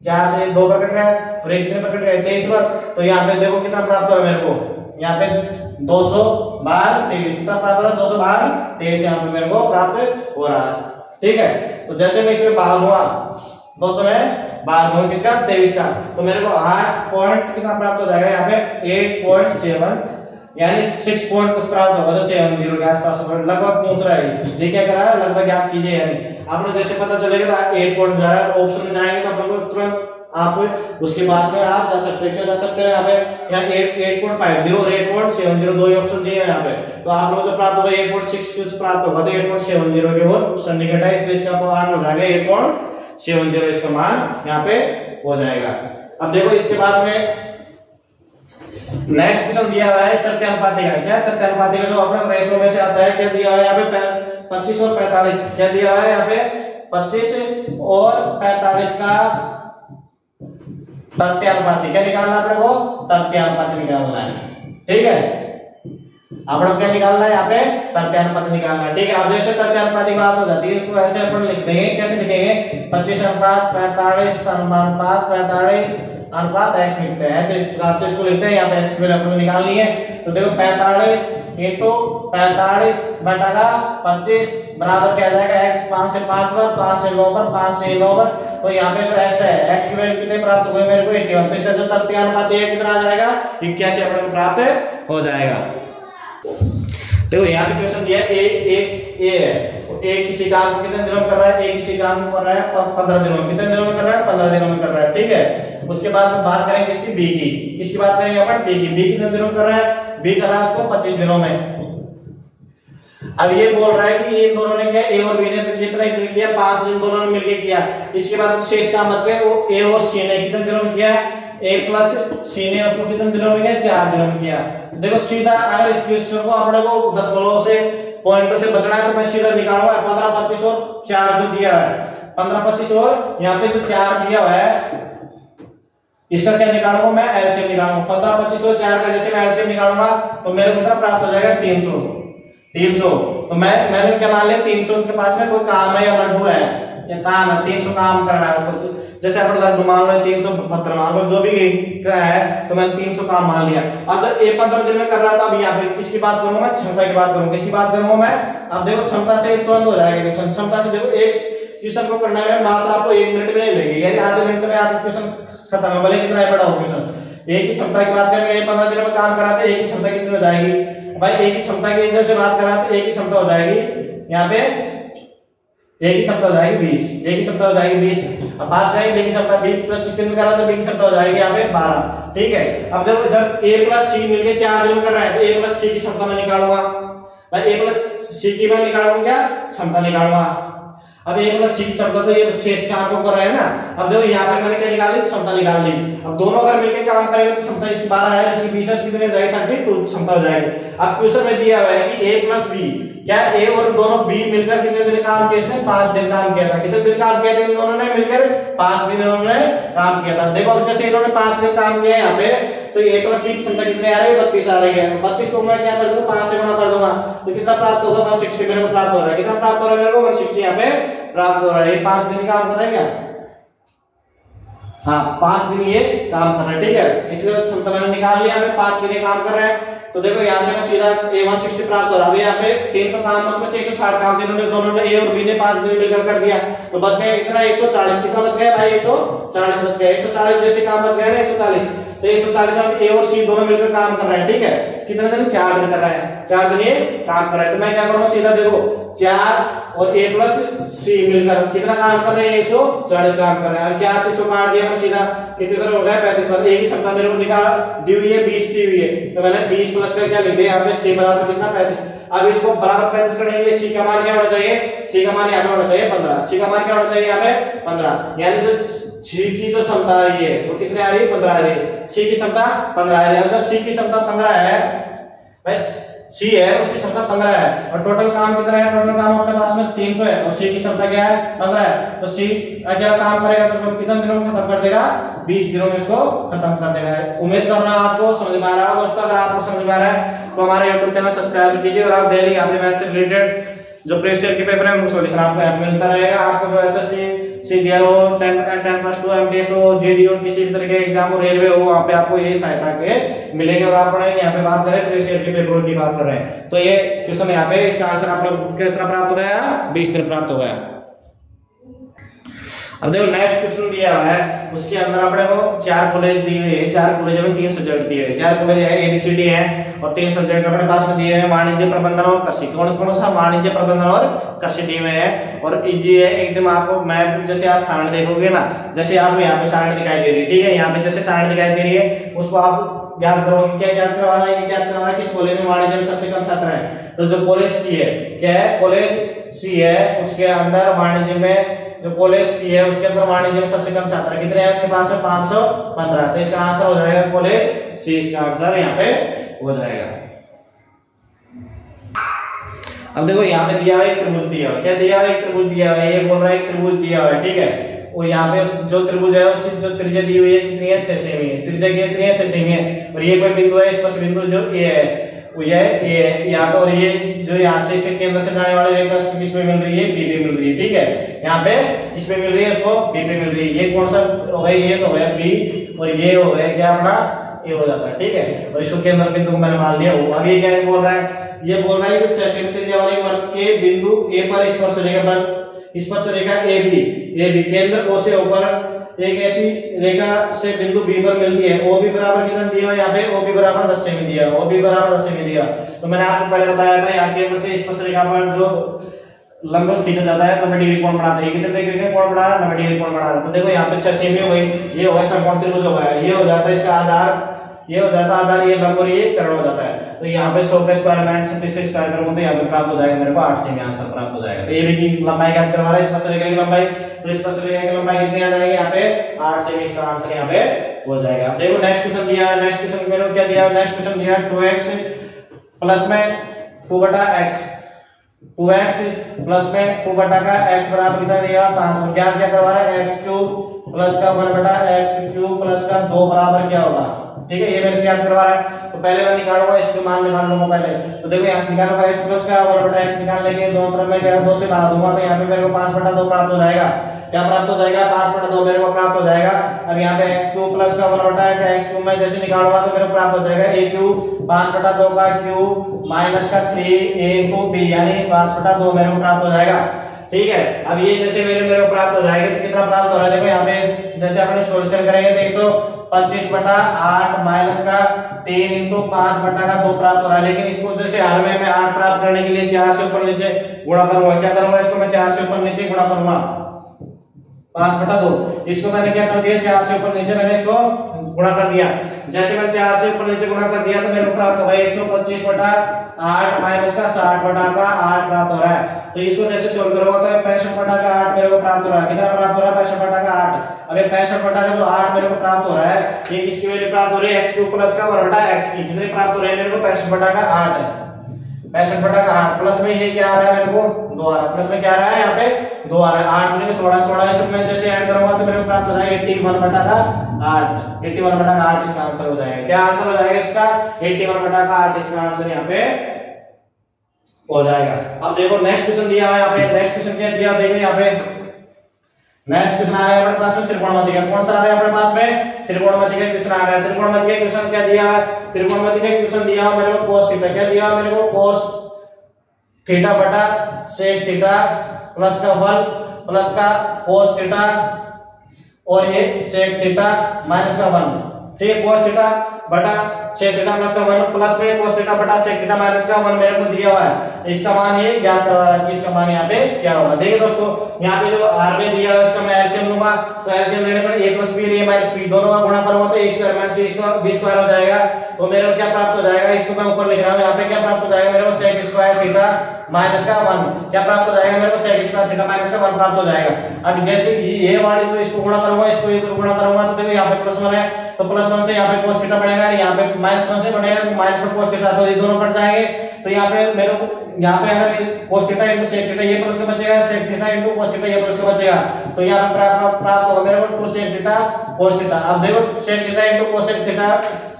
4 से 2 पर कट रहा है और 1 कितने पर कट रहा है 23 पर, तो यहाँ पे देखो कितना प्राप्त हो रहा है मेरे को, यहाँ पे 200 भाग 23 कितना प्राप्त हो रहा है 200 भाग 23 यहाँ पे मेरे को प्राप्त हो रहा है। ठीक है, तो जैसे मैं इसमें भाग हुआ 200 में भाग हुआ किसका 23 का, तो मेरे को 8 पॉइंट कितना प्राप्त हो जाएगा यहाँ पे 8.7 यानी 6 पॉइंट कुछ प्राप्त होगा, जो 70 के आसपास लगभग पहुंच रहा है। ये क्या कर रहा है लगभग आप कीजिए, यानी आपको जैसे पता चलेगा 8 पॉइंट जा रहा है ऑप्शन में जाएंगे तो अपन को तुरंत आप उसके पास में आप जा सकते हैं, क्या जा सकते हैं यहाँ पे, यहाँ 8.50 और 8.70 दो ही ऑप्शन दिए हैं यहाँ पे, तो आप लोग जो प्राप्त होगा 8.6 कुछ प्राप्त होगा तो 8.70 के और सन्निकट है, इसलिए इसका मान हो जाएगा 8.70 इसका मान यहाँ पे हो जाएगा। अब देखो इसके बाद में नेक्स्ट क्वेश्चन दिया हुआ है तथ्यानुपाती का, क्या तथ्यानुपाती का जो अपना रेशो में से आता है, क्या दिया हुआ है यहाँ पे 25 और 45, क्या दिया हुआ है यहाँ पे 25 और 45 का तथ्यानुपाती, क्या निकालना है अपने को तथ्यानुपाती निकालना है। ठीक है, अपने को क्या निकालना है यहाँ पे तथ्यानुपाती निकालना है। ठीक है, अब जैसे तथ्यानुपाती की बात हो जाती है तो ऐसे अपन लिख देंगे, कैसे लिखेंगे 25 अनुपात 45 अनुपात 45 अनुपात x लिखते हैं, ऐसे इस प्रकार से इसको लिखते हैं। यहाँ पे x की वैल्यू निकालनी है, तो देखो 45 into 45 बटा 25 बराबर क्या आ जाएगा x 5 से 5 पर 5 से 9 पर 5 से 9 पर, तो यहाँ पे जो x है x की वैल्यू कितने प्राप्त हुए मेरे को 81, तो इसका जो तथ्यानुपाती है कितना आ जाएगा 81 अपने को प्राप्त हो जाएगा। देखो यहाँ पे क्वेश्चन दिया ए है, ए किसी काम को कितने दिनों में कर रहा है, ए किसी काम को कर रहा है 15 दिनों में, कितने दिनों में कर रहा है 15 दिनों में कर रहा है। ठीक है, उसके बाद में बात करेंगे किसकी बी की, किसकी बात करेंगे अपन बी की, बी कितने दिनों में कर रहा है, बी कर रहा है उसको 25 दिनों में। अब ये बोल रहा है कि ये दोनों ने क्या ए और बी ने कितना किया 5 दिन दोनों ने मिलकर किया, इसके बाद शेष काम बच गए वो ए और सी ने कितने दिनों में किया, ए प्लस सी ने उसको कितने दिनों में किया 4 दिनों में किया। देखो सीधा अगर इस क्वेश्चन को अपने को दशमलव से पॉइंट से बचना है तो मैं सीधा निकालूंगा 15 25 और 4 जो दिया है 15 25 और यहाँ पे जो 4 दिया हुआ है इसका क्या निकालूंगा मैं एलसीएम निकालूंगा, 15 25 और 4 का जैसे मैं एलसीएम निकालूंगा तो मेरे को कितना प्राप्त हो जाएगा 300। तो मैंने क्या मान लिया 300 के पास में कोई काम है या लड्डू है या काम है 300 काम करना है उसको, जैसे अपन लड्डू मान लो 372 मान लो जो भी है तो मैंने 300 काम मान लिया। अब जब ये 15 दिन में कर रहा था, अब यहाँ पे किसकी बात करूंगा मैं क्षमता की बात करूंगा, किसकी बात करूंगा मैं, अब देखो क्षमता से तुरंत हो जाएगा क्वेश्चन, क्षमता से देखो एक क्वेश्चन को करने में मात्र आपको 1 मिनट में नहीं लगेगी, यानी आधे मिनट में आपका क्वेश्चन खत्म है, भले कितना बड़ा हो क्वेश्चन। एक ही क्षमता की बात करेंगे 15 दिन में काम करा था, एक ही क्षमता कितनी हो जाएगी भाई, एक ही क्षमता की जैसे बात करा तो एक ही क्षमता हो जाएगी यहाँ पे एक ही क्षमता हो जाएगी 20, एक ही क्षमता हो जाएगी 20। अब बात करें बी की क्षमता, बी 25 दिन में करा तो बी की क्षमता हो जाएगी यहाँ पे 12। ठीक है, अब जब ए प्लस सी मिलके 4 दिन में कर रहा है तो ए प्लस सी की क्षमता मैं निकालूंगा भाई, ए प्लस सी की मैं निकालूंगा क्या क्षमता निकालूंगा। अब ए प्लस सी की क्षमता तो ये शेष काम को कर रहा है ना, अब देखो यहाँ पे मैंने क्या निकाली क्षमता निकाल ली। अब दोनों अगर मिलकर काम करेंगे तो क्षमता इसकी 12 है, इसकी 20 कितने हो जाएगी 32 क्षमता हो जाएगी। अब क्वेश्चन में दिया हुआ है कि ए प्लस बी, क्या ए और दोनों बी मिलकर कितने दिन काम किया, इसने 5 दिन काम किया था, कितने दिन काम किया था इन दोनों ने मिलकर 5 दिन इन्होंने काम किया था। देखो अब जैसे इन्होंने 5 दिन काम किया यहाँ पे तो ए प्लस बी की क्षमता कितने आ रही है 32 आ रही है, 32 को मैं क्या कर दूंगा 5 से गुणा कर दूंगा तो कितना प्राप्त होगा 160 मेरे को प्राप्त हो रहा है, कितना प्राप्त हो रहा है मेरे को 160 यहाँ पे प्राप्त हो रहा है। ये 5 दिन काम कर रहे हैं क्या, हाँ 5 दिन ये काम कर रहे हैं। ठीक है, इसलिए क्षमता मैंने निकाल लिया, हमें 5 दिन काम कर रहे हैं। तो देखो यहाँ से मैं सीधा ए 160 प्राप्त हो रहा है, यहाँ पे 300 काम उसमें से 160 काम दोनों ने ए और बी ने 5 दिन मिलकर कर दिया तो बच गया इतना 140, कितना बच गया भाई 140 बच गया, 140 जैसे काम बच गया ना 140, तो 140 में ए और सी दोनों मिलकर काम कर रहे हैं। ठीक है, कितने दिन? 4 दिन कर रहा है, 4 दिन ये काम कर रहा है। तो मैं क्या करूंगा, सीधा देखो 4 और a प्लस c मिलकर कितना काम कर रहे हैं? 140 काम कर रहे हैं। और 4 से 100 काट दिया, मैं सीधा कितने बार हो गया? 35 बार। एक ही क्षमता मेरे को निकाल दी हुई है, 20 दी हुई है, तो मैंने 20 प्लस का क्या लिख दिया यहाँ पे? c बराबर कितना? 35। अब इसको बराबर 35 करेंगे, c का मान क्या होना चाहिए? c का मान यहाँ पे होना चाहिए 15। c का मान क्या होना चाहिए यहाँ पे? 15। यानी जो c की जो क्षमता आ रही है वो कितनी आ रही है? 15 आ रही है। c की क्षमता 15 आ रही है। अगर c की क्षमता 15 है, बस c है उसकी क्षमता 15 है, और टोटल काम कितना है? टोटल काम अपने पास में 300 है, और c की क्षमता क्या है? 15 है। तो c अगर काम करेगा तो उसको कितने दिनों में खत्म कर देगा? 20 दिनों में इसको खत्म कर देगा। उम्मीद कर रहा हूं आपको समझ में आ रहा होगा दोस्तों। अगर आपको समझ में आ रहा है तो हमारे YouTube चैनल सब्सक्राइब कीजिए, और आप डेली अपने मैथ से रिलेटेड जो प्रीवियस ईयर के पेपर है उनका सॉल्यूशन आपको यहाँ मिलता रहेगा। आपको जो एसएससी सीजीएल हो, 10+2 एमटीएस हो, जेडी हो, किसी भी तरह के एग्जाम हो, रेलवे हो, वहां पे आपको ये सहायता के मिलेंगे। और आप पढ़ेंगे, यहाँ पे बात करें प्रीवियस ईयर के पेपरों की बात कर रहे हैं, तो ये क्वेश्चन यहाँ पे इसका आंसर आप लोग कितना प्राप्त हो गया? 20 दिन प्राप्त हो गया। अब देखो नेक्स्ट क्वेश्चन दिया हुआ है, उसके अंदर अपने को 4 कॉलेज दिए हुए हैं, 4 कॉलेज में 3 सब्जेक्ट दिए हुए हैं। 4 कॉलेज है एबीसीडी है, और 3 सब्जेक्ट अपने पास में दिए हुए हैं, वाणिज्य प्रबंधन और कृषि। कौन कौन सा? वाणिज्य प्रबंधन और कृषि दिए हुए हैं, और इजी है एकदम। आपको मैप जैसे आप सारणी देखोगे ना, जैसे आपको यहाँ पे सारणी दिखाई दे रही है, ठीक है, यहाँ पे जैसे सारणी दिखाई दे रही है उसको आप ज्ञात करोगे। क्या ज्ञात करवाना है? ये ज्ञात करवाना है किस कॉलेज में वाणिज्य में सबसे कम छात्र है। तो जो कॉलेज सी है, क्या है? कॉलेज सी है, उसके अंदर वाणिज्य में जो कॉलेज सी है उसके अंदर वाणिज्य में सबसे कम छात्र कितने हैं? उसके पास में 515। तो इसका आंसर हो जाएगा कॉलेज सी, इसका आंसर यहाँ पे हो जाएगा। अब देखो यहाँ पे दिया हुआ एक त्रिभुज दिया हुआ, क्या दिया हुआ? एक त्रिभुज दिया हुआ है, ये बोल रहा है एक त्रिभुज दिया हुआ है, ठीक है। और यहाँ पे जो त्रिभुज है उसकी जो त्रिज्या दी हुई है कितनी है? 6 सेमी है। त्रिज्या कितनी है? 6 सेमी है। और ये कोई बिंदु है, स्पर्श बिंदु जो ए है वो ये है यहाँ पे, और ये जो यहाँ से इसके केंद्र से जाने वाली रेखा उसको किस पे मिल रही है? बी पे मिल रही है, ठीक है। यहाँ पे किस पे मिल रही है? उसको बी पे मिल रही है। ये कौन सा हो गया? ये तो हो गया बी, और ये हो गया क्या अपना? ए हो जाता है, ठीक है। और इसको केंद्र बिंदु को मैंने मान लिया। अब ये क्या बोल रहा है? ये बोल रहा है कि 6 सेमी त्रिज्या वाले वर्ग के बिंदु ए पर स्पर्श रेखा ए बी केंद्र ओ से होकर एक ऐसी रेखा से बिंदु बी पर मिलती है। ओ बी बराबर कितना दिया है यहाँ पे? ओ बी बराबर 10 सेमी दिया। ओ बी बराबर 10 सेमी दिया। तो मैंने आपको पहले बताया था यहाँ केंद्र से स्पर्श रेखा पर जो लंब खींचा जाता है 90 डिग्री कोण बनाता है। कितने डिग्री का कोण बना रहा है? 90 डिग्री कोण बना रहा है। तो देखो यहाँ पे 6 सेमी हो गई, ये हो गया समकोण त्रिभुज हो गया, ये हो जाता है इसका आधार, ये हो जाता है आधार, ये लंब और ये कर्ण हो जाता है। तो यहाँ पे 100 का स्क्वायर 36 का स्क्वायर करूंगा तो यहाँ पे प्राप्त हो जाएगा मेरे को 8 सेमी आंसर प्राप्त हो जाएगा। तो ये भी की लंबाई ज्ञात करवा रहा है, स्पर्श रेखा की लंबाई, तो स्पर्श रेखा की लंबाई कितनी आ जाएगी? यहाँ पे 8 सेमी, इसका आंसर यहाँ पे हो जाएगा। देखो नेक्स्ट क्वेश्चन दिया है, नेक्स्ट क्वेश्चन मेरे को क्या दिया है? नेक्स्ट क्वेश्चन दिया है 2x प्लस में 2/x, 2x प्लस में 2 का x बराबर कितना दिया? 5। और ज्ञात क्या करवा रहा है? x³ प्लस का 1/x³ प्लस का 2 बराबर क्या होगा? ठीक है, ये मेरे से याद करवा रहा है। तो पहले मैं निकालूंगा इसके मान निकाल लूंगा पहले। तो देखो यहाँ से निकालूंगा x प्लस का 1/x निकालने के लिए दोनों तरफ में क्या 2 से भाग दूंगा, तो यहाँ पे मेरे को 5/2 प्राप्त हो जाएगा। क्या प्राप्त हो जाएगा? 5/2 मेरे को प्राप्त हो जाएगा। अब यहाँ पे x³ प्लस का 1/x³ में जैसे निकालूंगा तो मेरे को प्राप्त हो जाएगा a³ 5/2 का क्यूब माइनस का 3a into b, यानी 5/2 मेरे को प्राप्त हो जाएगा। ठीक है, अब ये जैसे मेरे को प्राप्त हो जाएगा तो कितना प्राप्त हो रहा है? देखो यहाँ पे जैसे अपन सॉल्यूशन करेंगे तो 125/8 माइनस का 3 into 5/2 प्राप्त हो रहा है। लेकिन इसको जैसे हर में मैं 8 प्राप्त करने के लिए 4 से ऊपर नीचे गुणा करूंगा। क्या करूंगा? इसको मैं 4 से ऊपर नीचे गुणा करूंगा 5/2। इसको मैंने क्या कर दिया? 4 से ऊपर नीचे मैंने इसको गुणा कर दिया। जैसे मैं 4 से ऊपर नीचे गुणा कर दिया तो मेरे को प्राप्त होगा 125/8 माइनस का 60/8 प्राप्त हो रहा है। तो इसको जैसे सोल्व करूंगा तो 65/8 मेरे को प्राप्त हो रहा है। कितना प्राप्त हो रहा है? 65/8। अब ये 65 जो 8 मेरे को प्राप्त हो रहा है, ये किसकी वैल्यू प्राप्त हो रही है? x³ प्लस का 1/x की। कितनी प्राप्त हो रही है मेरे को? 65/8 है। 65/8 प्लस में ये क्या आ रहा है मेरे को? 2 आ रहा है। प्लस में क्या आ रहा है? यहाँ पे 2 आ रहा है। 8 गुणे 16, 16 इसमें जैसे ऐड करूंगा तो मेरे को प्राप्त हो जाएगा 81/8। 81/8 इसका आंसर हो जाएगा। क्या आंसर हो जाएगा इसका? 81/8 इसका आंसर यहाँ पे हो जाएगा। अब देखो नेक्स्ट क्वेश्चन दिया है यहाँ पे। नेक्स्ट क्वेश्चन क्या दिया? देखो यहाँ पे नेक्स्ट क्वेश्चन आ रहा है अपने पास में त्रिकोणमिति का। कौन सा आ रहा है अपने पास में? त्रिकोणमिति का क्वेश्चन आ रहा है। त्रिकोणमिति का क्वेश्चन क्या दिया है? त्रिकोणमिति का क्वेश्चन दिया है मेरे को cos थीटा। क्या दिया है मेरे को? cos थीटा बटा sec थीटा प्लस का 1 प्लस का cos थीटा और ये sec थीटा माइनस का 1। ठीक है, cos थीटा बटा sec थीटा प्लस का 1 प्लस में cos थीटा बटा sec थीटा माइनस का 1 मेरे को दिया हुआ है। इसका मान ये ज्ञात करवा रहा है कि इसका मान यहाँ पे क्या होगा। देखिए दोस्तों यहाँ पे जो r में दिया है उसका मैं एलसीएम लूंगा, तो एलसीएम लेने पर a प्लस b और a माइनस b दोनों का गुणा करूंगा तो a square minus b square हो जाएगा। तो मेरे को क्या प्राप्त हो जाएगा, इसको मैं ऊपर लिख रहा हूँ, यहाँ पे क्या प्राप्त हो जाएगा मेरे को sec स्क्वायर थीटा माइनस का 1 क्या प्राप्त हो जाएगा मेरे को sec स्क्वायर थीटा माइनस का 1 प्राप्त हो जाएगा। अब जैसे ये वाली जो इसको गुणा करूंगा इसको इधर गुणा करूंगा तो देखो यहाँ पे प्लस 1 है तो प्लस 1 से यहाँ पे cos थीटा बढ़ेगा, यहाँ पे माइनस 1 से बढ़ेगा तो माइनस और cos थीटा, तो ये दोनों कट जाएंगे। तो यहाँ पे मेरे को यहाँ पे अगर cos theta into sec theta ये प्लस का बचेगा, sec theta into cos theta ये प्लस का बचेगा, तो यहाँ पे प्राप्त होगा मेरे को 2 sec थीटा cos थीटा। अब देखो sec theta into cosec theta,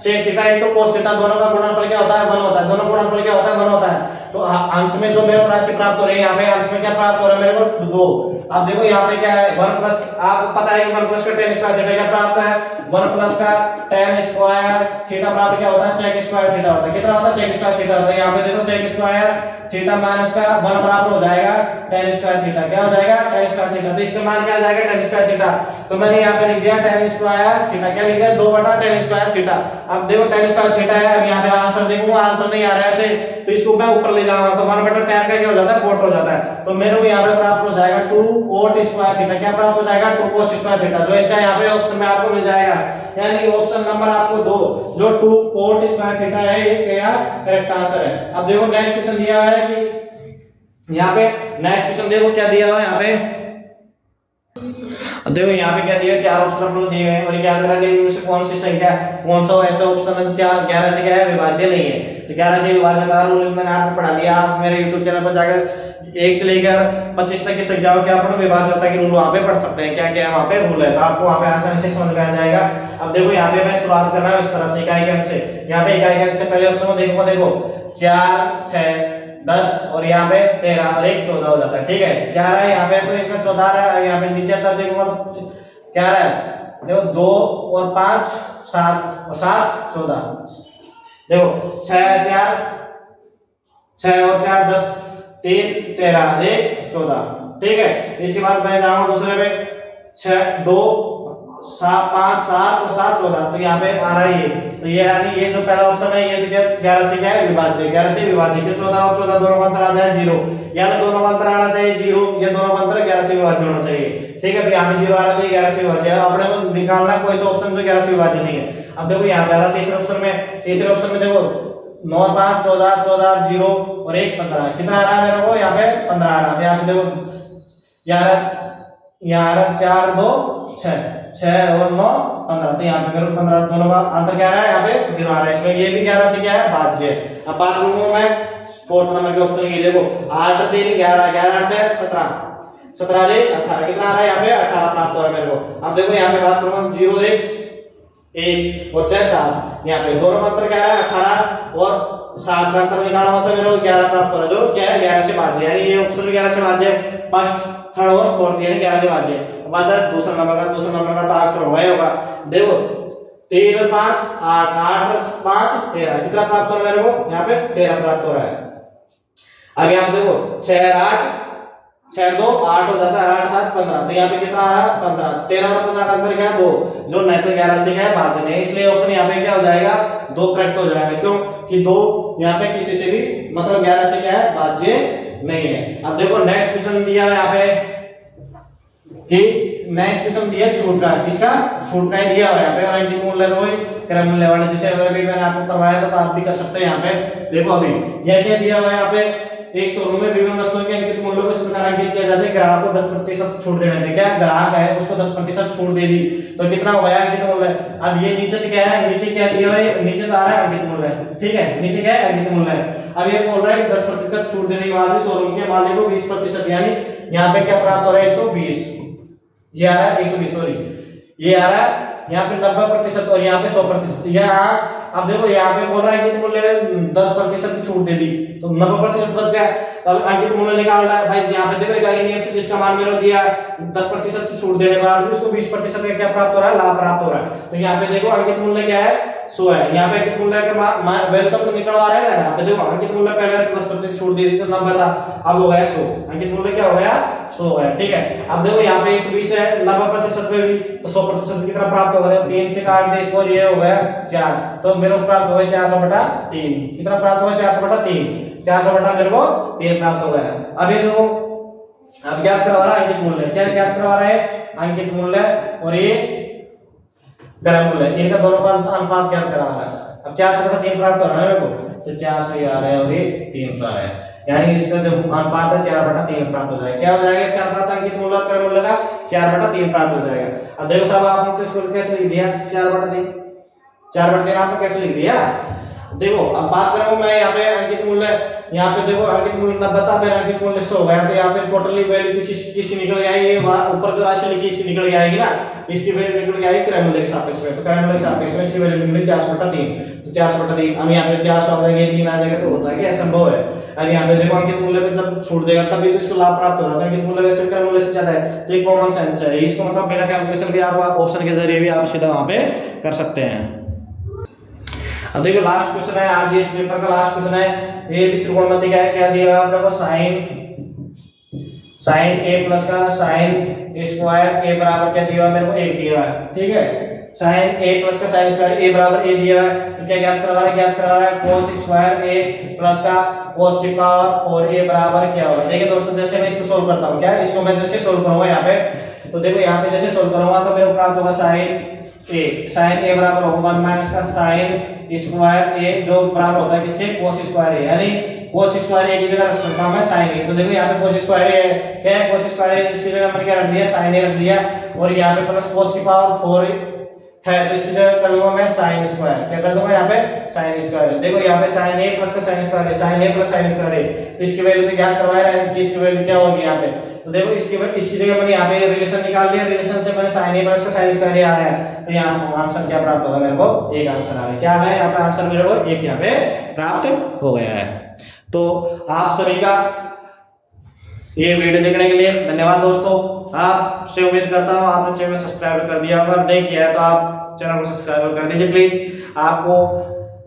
sec theta into cos theta दोनों का गुणनफल क्या होता है 1 होता है, दोनों गुणनफल क्या होता है 1 होता है। तो अंश में जो मेरे को राशि प्राप्त हो रही है यहाँ पे अंश में क्या प्राप्त हो रहा है मेरे को 2। अब देखो यहाँ पे क्या है 1 प्लस, आपको पता है 1 प्लस का tan स्क्वायर थीटा क्या प्राप्त है 1 प्लस का tan स्क्वायर थीटा प्राप्त क्या होता है sec स्क्वायर थीटा होता है। कितना होता है sec स्क्वायर थीटा होता है। यहाँ पे देखो sec स्क्वायर थीटा माइनस का 1 बराबर हो जाएगा tan स्क्वायर थीटा, क्या हो जाएगा tan स्क्वायर थीटा। तो इसका मान क्या आ जाएगा tan स्क्वायर थीटा, तो मैंने यहाँ पे लिख दिया tan स्क्वायर थीटा, क्या लिख दिया 2 बटा tan स्क्वायर थीटा। अब देखो tan स्क्वायर थीटा है, अब यहाँ पे आंसर देखूंगा आंसर नहीं आ रहा है ऐसे, तो इसको मैं ऊपर ले जाऊंगा तो 1 बटा tan का क्या हो जाता है cot हो जाता है। तो मेरे को यहाँ पे प्राप्त हो जाएगा 2 cot स्क्वायर थीटा, क्या प्राप्त हो जाएगा 2 cos स्क्वायर थीटा, जो इसका यहाँ पे ऑप्शन में आपको मिल जाएगा, यानी ऑप्शन नंबर आपको 2 जो 2 cot स्क्वायर थीटा है ये क्या करेक्ट आंसर है। अब देखो नेक्स्ट क्वेश्चन दिया है कि यहाँ पे नेक्स्ट क्वेश्चन देखो क्या दिया हुआ है यहाँ पे, देखो यहाँ पे क्या दिया है 4 ऑप्शन आपको दिए हैं और क्या कह रहा है इनमें से कौन सी संख्या कौन सा ऐसा ऑप्शन है 11 से क्या है विभाज्य नहीं है। तो 11 से विभाज्य का रूल मैंने आपको पढ़ा दिया, आप मेरे YouTube चैनल पर जाकर 1 से लेकर 25 तक की संख्याओं के अपन विभाज्यता के रूल वहां पे पढ़ सकते हैं, क्या क्या वहां पे रूल है, तो आपको वहां पे आसानी से समझ में आ जाएगा। अब देखो यहाँ पे मैं शुरुआत कर रहा हूँ इस तरफ से इकाई के अंक से, यहाँ पे इकाई के अंक से पहले ऑप्शन में देखो 4 6 10 और यहाँ पे 13 और 1 14 हो जाता है, ठीक है 11 है यहाँ पे तो एक 14 है, यहाँ पे नीचे तरफ देखूंगा तो क्या रहा है देखो 2 और 5 7 और 7 14, देखो 6 और 4 10 3 13 और 1 14, ठीक है। इसके बाद मैं जाऊंगा दूसरे पे 6 2 7 5 7 और 7 14, तो यहाँ पे आ रहा है ये, तो ये यानी ये जो पहला ऑप्शन है ये तो क्या 11 से क्या है विभाज्य, 11 से विभाज्य के 14 और 14 दोनों का अंतर आ जाए 0, या तो दोनों का अंतर आना चाहिए 0 या दोनों का अंतर 11 से विभाज्य होना चाहिए, ठीक है। तो यहाँ पे 0 आ रहा है 11 से विभाज्य है, अपने को निकालना है कोई सा ऑप्शन जो 11 से विभाज्य नहीं है। अब देखो यहाँ पे आ रहा तीसरे ऑप्शन में देखो 9 5 14 14 0 और 1 15, कितना आ रहा है मेरे को यहाँ पे 15 आ रहा है। यहाँ पे देखो यहाँ 4 2 6 और 9 15, तो यहाँ पे मेरे को 15 दोनों का अंतर क्या आ रहा है यहाँ पे 0 आ रहा है, इसमें ये भी 11 से क्या है भाज्य। अब बात करूंगा मैं फोर्थ नंबर के ऑप्शन की, देखो 8 3 11 11 से 17 17 ले 18, कितना आ रहा है यहाँ पे 18 प्राप्त हो रहा है मेरे को। अब देखो यहाँ पे बात करूंगा 0 1 और 6 7, यहाँ पे दोनों का अंतर क्या है 18 और 7 का अंतर निकालना होता है मेरे को 11 प्राप्त हो रहा है, जो क्या है 11 से भाज्य, यानी ये ऑप्शन 11 से भाज्य फर्स्ट थर्ड और फोर्थ यानी 11 से भाज्य। बात है दूसरा नंबर का तो आंसर होगा, देखो 3 और 5 8 8 और 5 13, कितना प्राप्त हो रहा है मेरे को यहाँ पे 13 प्राप्त हो रहा है। अब यहाँ देखो 6 8 6 2 8 हो जाता है 8 7 15, तो यहाँ पे कितना आ रहा है 15, 13 और 15 का अंतर क्या है 2, जो नहीं तो 11 से क्या है भाज्य नहीं, इसलिए ऑप्शन यहाँ पे क्या हो जाएगा 2 करेक्ट हो जाएगा, क्यों कि 2 यहाँ पे किसी से भी मतलब 11 से क्या है भाज्य नहीं है। अब देखो नेक्स्ट क्वेश्चन दिया है यहाँ पे कि नेक्स्ट क्वेश्चन दिया छूट का, किसका छूट का ही दिया हुआ है यहाँ पे, और अंकित मूल्य रोई क्रम मूल्य वाला जिसे अभी मैंने आपको करवाया था तो आप भी कर सकते हैं। यहाँ पे देखो अभी यह क्या दिया हुआ है यहाँ पे एक शोरूम में विभिन्न वस्तुओं के अंकित मूल्यों को इस प्रकार अंकित किया जाता है, ग्राहक को 10% छूट देने थे, क्या ग्राहक है उसको 10% छूट दे दी, तो कितना हो गया अंकित मूल्य। अब ये नीचे क्या है, नीचे क्या दिया हुआ है, नीचे तो आ रहा है अंकित मूल्य, ठीक है नीचे क्या है अंकित मूल्य है। अब ये बोल रहा है 10% छूट देने के बाद भी शोरूम के मालिक को 20%, यानी यहाँ पे क्या प्राप्त हो रहा है 120, ये आ रहा है 120 सॉरी ये आ रहा है यहाँ पे 90% और यहाँ पे 100%, यहाँ अब देखो यहाँ पे बोल रहा है अंकित मूल्य में 10% की छूट दे दी तो 90% बच गया, अब अंकित मूल्य निकाल रहा है भाई। यहाँ पे देखो इकाई नियम से जिसका मान मेरे को दिया 10% की छूट देने के बाद भी उसको 20% का क्या प्राप्त हो रहा है लाभ प्राप्त हो रहा है, तो यहाँ पे देखो अंकित मूल्य क्या है 100 है। यहाँ पे अंकित मूल्य के वैल्यू तो निकलवा रहे हैं ना, यहाँ पे देखो अंकित मूल्य पहले 10% छूट दी थी तो 90 था, अब हो गया 100। अंकित मूल्य क्या हो गया 100 है, ठीक है। अब देखो यहाँ पे 120 है 90% में भी, तो 100% की तरफ प्राप्त होगा, 3 से काट दे इसको, ये हो गया 4, तो मेरे को प्राप्त हो गया 400/3। कितना प्राप्त होगा 400/3, 400 मेरे को 3 प्राप्त हो गया। अब ये देखो अब ज्ञात करवा रहा है अंकित मूल्य, क्या ज्ञात करवा रहे हैं अंकित मूल्य और ये क्रय मूल्य, इनका दोनों का अनुपात ज्ञात करा रहा है। अब 400/3 प्राप्त हो रहा है मेरे को, तो 400 ये आ रहा है और ये 300 आ रहा है, यानी इसका जो अनुपात है 4/3 प्राप्त हो जाएगा। क्या हो जाएगा इसका अनुपात अंकित मूल्य और क्रय मूल्य का 4/3 प्राप्त हो जाएगा। अब देखो साहब आपने तो इसको कैसे लिख दिया 4/3 आपने कैसे लिख दिया। देखो अब बात करूं मैं यहाँ पे अंकित मूल्य, यहाँ पे देखो अंकित मूल्य 90 था, फिर अंकित मूल्य 100 हो गया, तो यहाँ पे टोटली वैल्यू किसी निकल जाएगी, ये ऊपर जो राशि लिखी इसकी निकल जाएगी ना, इसकी वैल्यू निकल जाएगी क्रय मूल्य के सापेक्ष में, तो क्रय मूल्य के सापेक्ष में इसकी वैल्यू निकली 400/3, तो 400/3 हम यहाँ पे 400 आ जाएंगे 3 आ जाएगा, तो होता है कि असंभव है। अब यहाँ पे देखो अंकित मूल्य पे जब छूट देगा तभी तो इसको लाभ प्राप्त हो रहा था, अंकित मूल्य वैसे क्रय मूल्य से ज्यादा है, तो ये कॉमन सेंस है, इसको मतलब बिना कैलकुलेशन भी आप ऑप्शन के जरिए भी आप सीधा वहां पे कर सकते हैं। अब देखो लास्ट क्वेश्चन है आज इस पेपर का लास्ट क्वेश्चन है, ये त्रिकोणमिति का है, क्या दिया है आप लोगों को sin a प्लस का sin स्क्वायर a बराबर क्या दिया है मेरे को 1 दिया है, ठीक है। sin a प्लस का sin स्क्वायर a बराबर a दिया है, तो क्या ज्ञात करवा रहा है cos स्क्वायर a प्लस का cos की पावर 4a बराबर क्या होगा। देखिए दोस्तों जैसे मैं इसको सोल्व करता हूं, क्या इसको मैं जैसे सोल्व करूंगा यहाँ पे, तो देखो यहाँ पे जैसे सोल्व करूंगा तो मेरे को प्राप्त होगा sin a बराबर होगा 1 माइनस का sin स्क्वायर a जो बराबर होता है किसके cos स्क्वायर a, यानी cos स्क्वायर a की जगह रख सकता हूं मैं sin a, तो देखो यहाँ पे cos स्क्वायर a है, क्या है cos स्क्वायर a, इसकी जगह मैंने क्या रख दिया sin a रख दिया, और यहाँ पे प्लस cos की पावर 4 है, तो इसकी जगह कर दूंगा मैं sin स्क्वायर, क्या कर दूंगा यहाँ पे sin स्क्वायर। देखो यहाँ पे sin a प्लस का sin स्क्वायर है, sin a plus sin square है, तो इसकी वैल्यू तो ज्ञात करवा रहा है कि इसकी वैल्यू क्या होगी यहाँ पे, तो देखो इसकी जगह मैंने यहाँ पे रिलेशन निकाल लिया, रिलेशन से मैंने sin a प्लस का sin स्क्वायर आया है, तो यहाँ आंसर क्या प्राप्त होगा मेरे को, एक आंसर आ गया, क्या आ गया यहाँ पे आंसर मेरे को एक यहाँ पे प्राप्त हो गया है। तो आप सभी का ये वीडियो देखने के लिए धन्यवाद दोस्तों, आपसे उम्मीद करता हूँ आपने चैनल सब्सक्राइब कर दिया होगा, नहीं किया है तो आप चैनल को सब्सक्राइब कर दीजिए प्लीज। आपको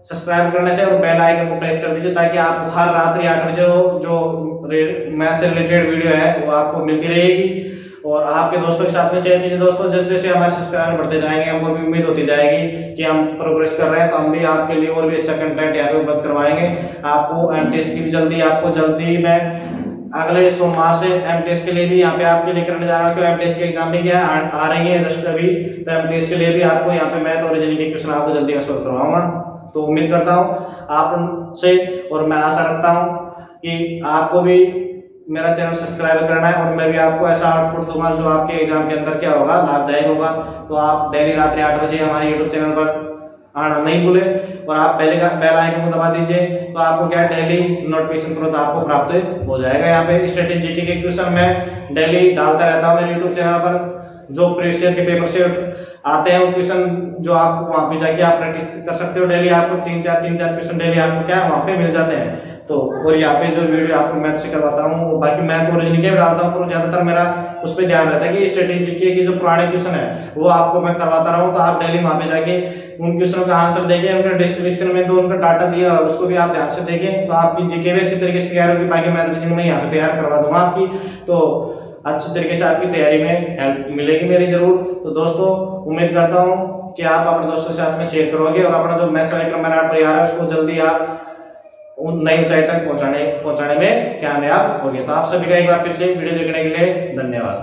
सब्सक्राइब करने से और बेल आइकन को प्रेस कर दीजिए ताकि आपको हर रात्रि 8 बजे जो मैथ से रिलेटेड वीडियो है वो आपको मिलती रहेगी, और आपके दोस्तों के साथ में शेयर कीजिए दोस्तों। जैसे जैसे हमारे सब्सक्राइबर बढ़ते जाएंगे हमको भी उम्मीद होती जाएगी कि हम प्रोग्रेस कर रहे हैं, तो हम भी आपके लिए और भी अच्छा कंटेंट यहाँ पे उपलब्ध करवाएंगे। आपको एमटीएस की भी जल्दी मैं अगले सोमवार से एमटीएस के लिए भी यहाँ पे आपके लिए करने जा रहा हूँ, क्योंकि एमटीएस की एग्जाम भी क्या आ रही है जस्ट अभी, तो एमटीएस के लिए भी आपको यहाँ पे मैथ और रीजनिंग के क्वेश्चन आपको जल्दी में सॉल्व करवाऊंगा। तो उम्मीद करता हूँ आपसे, और मैं आशा रखता हूँ कि आपको भी मेरा चैनल सब्सक्राइब करना है, और मैं भी आपको ऐसा आउटपुट दूंगा जो आपके एग्जाम के अंदर क्या होगा लाभदायक होगा। तो आप डेली रात्रि 8 बजे हमारे यूट्यूब चैनल पर आना नहीं भूले, और आप बेल आइकन को दबा दीजिए, तो आपको क्या डेली नोटिफिकेशन तुरंत आपको प्राप्त हो जाएगा। यहाँ पे स्टैटिस्टिक्स जीके के क्वेश्चन मैं डेली डालता रहता हूँ मेरे यूट्यूब चैनल पर, जो प्रीवियस ईयर के पेपर से आते हैं वो क्वेश्चन जो आप वहां पे जाके आप प्रैक्टिस कर सकते हो डेली, आपको 3-4 क्वेश्चन डेली आपको क्या वहां पे मिल जाते हैं। तो और यहाँ पे जो वीडियो आपको मैथ से करवाता हूँ, बाकी मैथ और रीजनिंग के भी डालता हूँ, पर ज्यादातर मेरा उस पर ध्यान रहता है कि स्ट्रेटेजी की जो पुराने क्वेश्चन है वो आपको मैं करवाता रहूँ। तो आप डेली वहां पे जाके उन क्वेश्चनों का आंसर देखें, उनका डिस्क्रिप्शन में तो उनका डाटा दिया है उसको भी आप ध्यान से देखें, तो आपकी जीके भी अच्छी तरीके से तैयार होगी। बाकी मैथ रीजनिंग में यहाँ पे तैयार करवा दूंगा आपकी, तो अच्छी तरीके से आपकी तैयारी में हेल्प मिलेगी मेरी जरूर। तो दोस्तों उम्मीद करता हूँ कि आप अपने दोस्तों के साथ में शेयर करोगे, और अपना जो मैथ्स वाला क्रम मैंने तैयार है उसको जल्दी आप नई ऊंचाई तक पहुंचाने में कामयाब होंगे। तो आप सभी का एक बार फिर से वीडियो देखने के लिए धन्यवाद।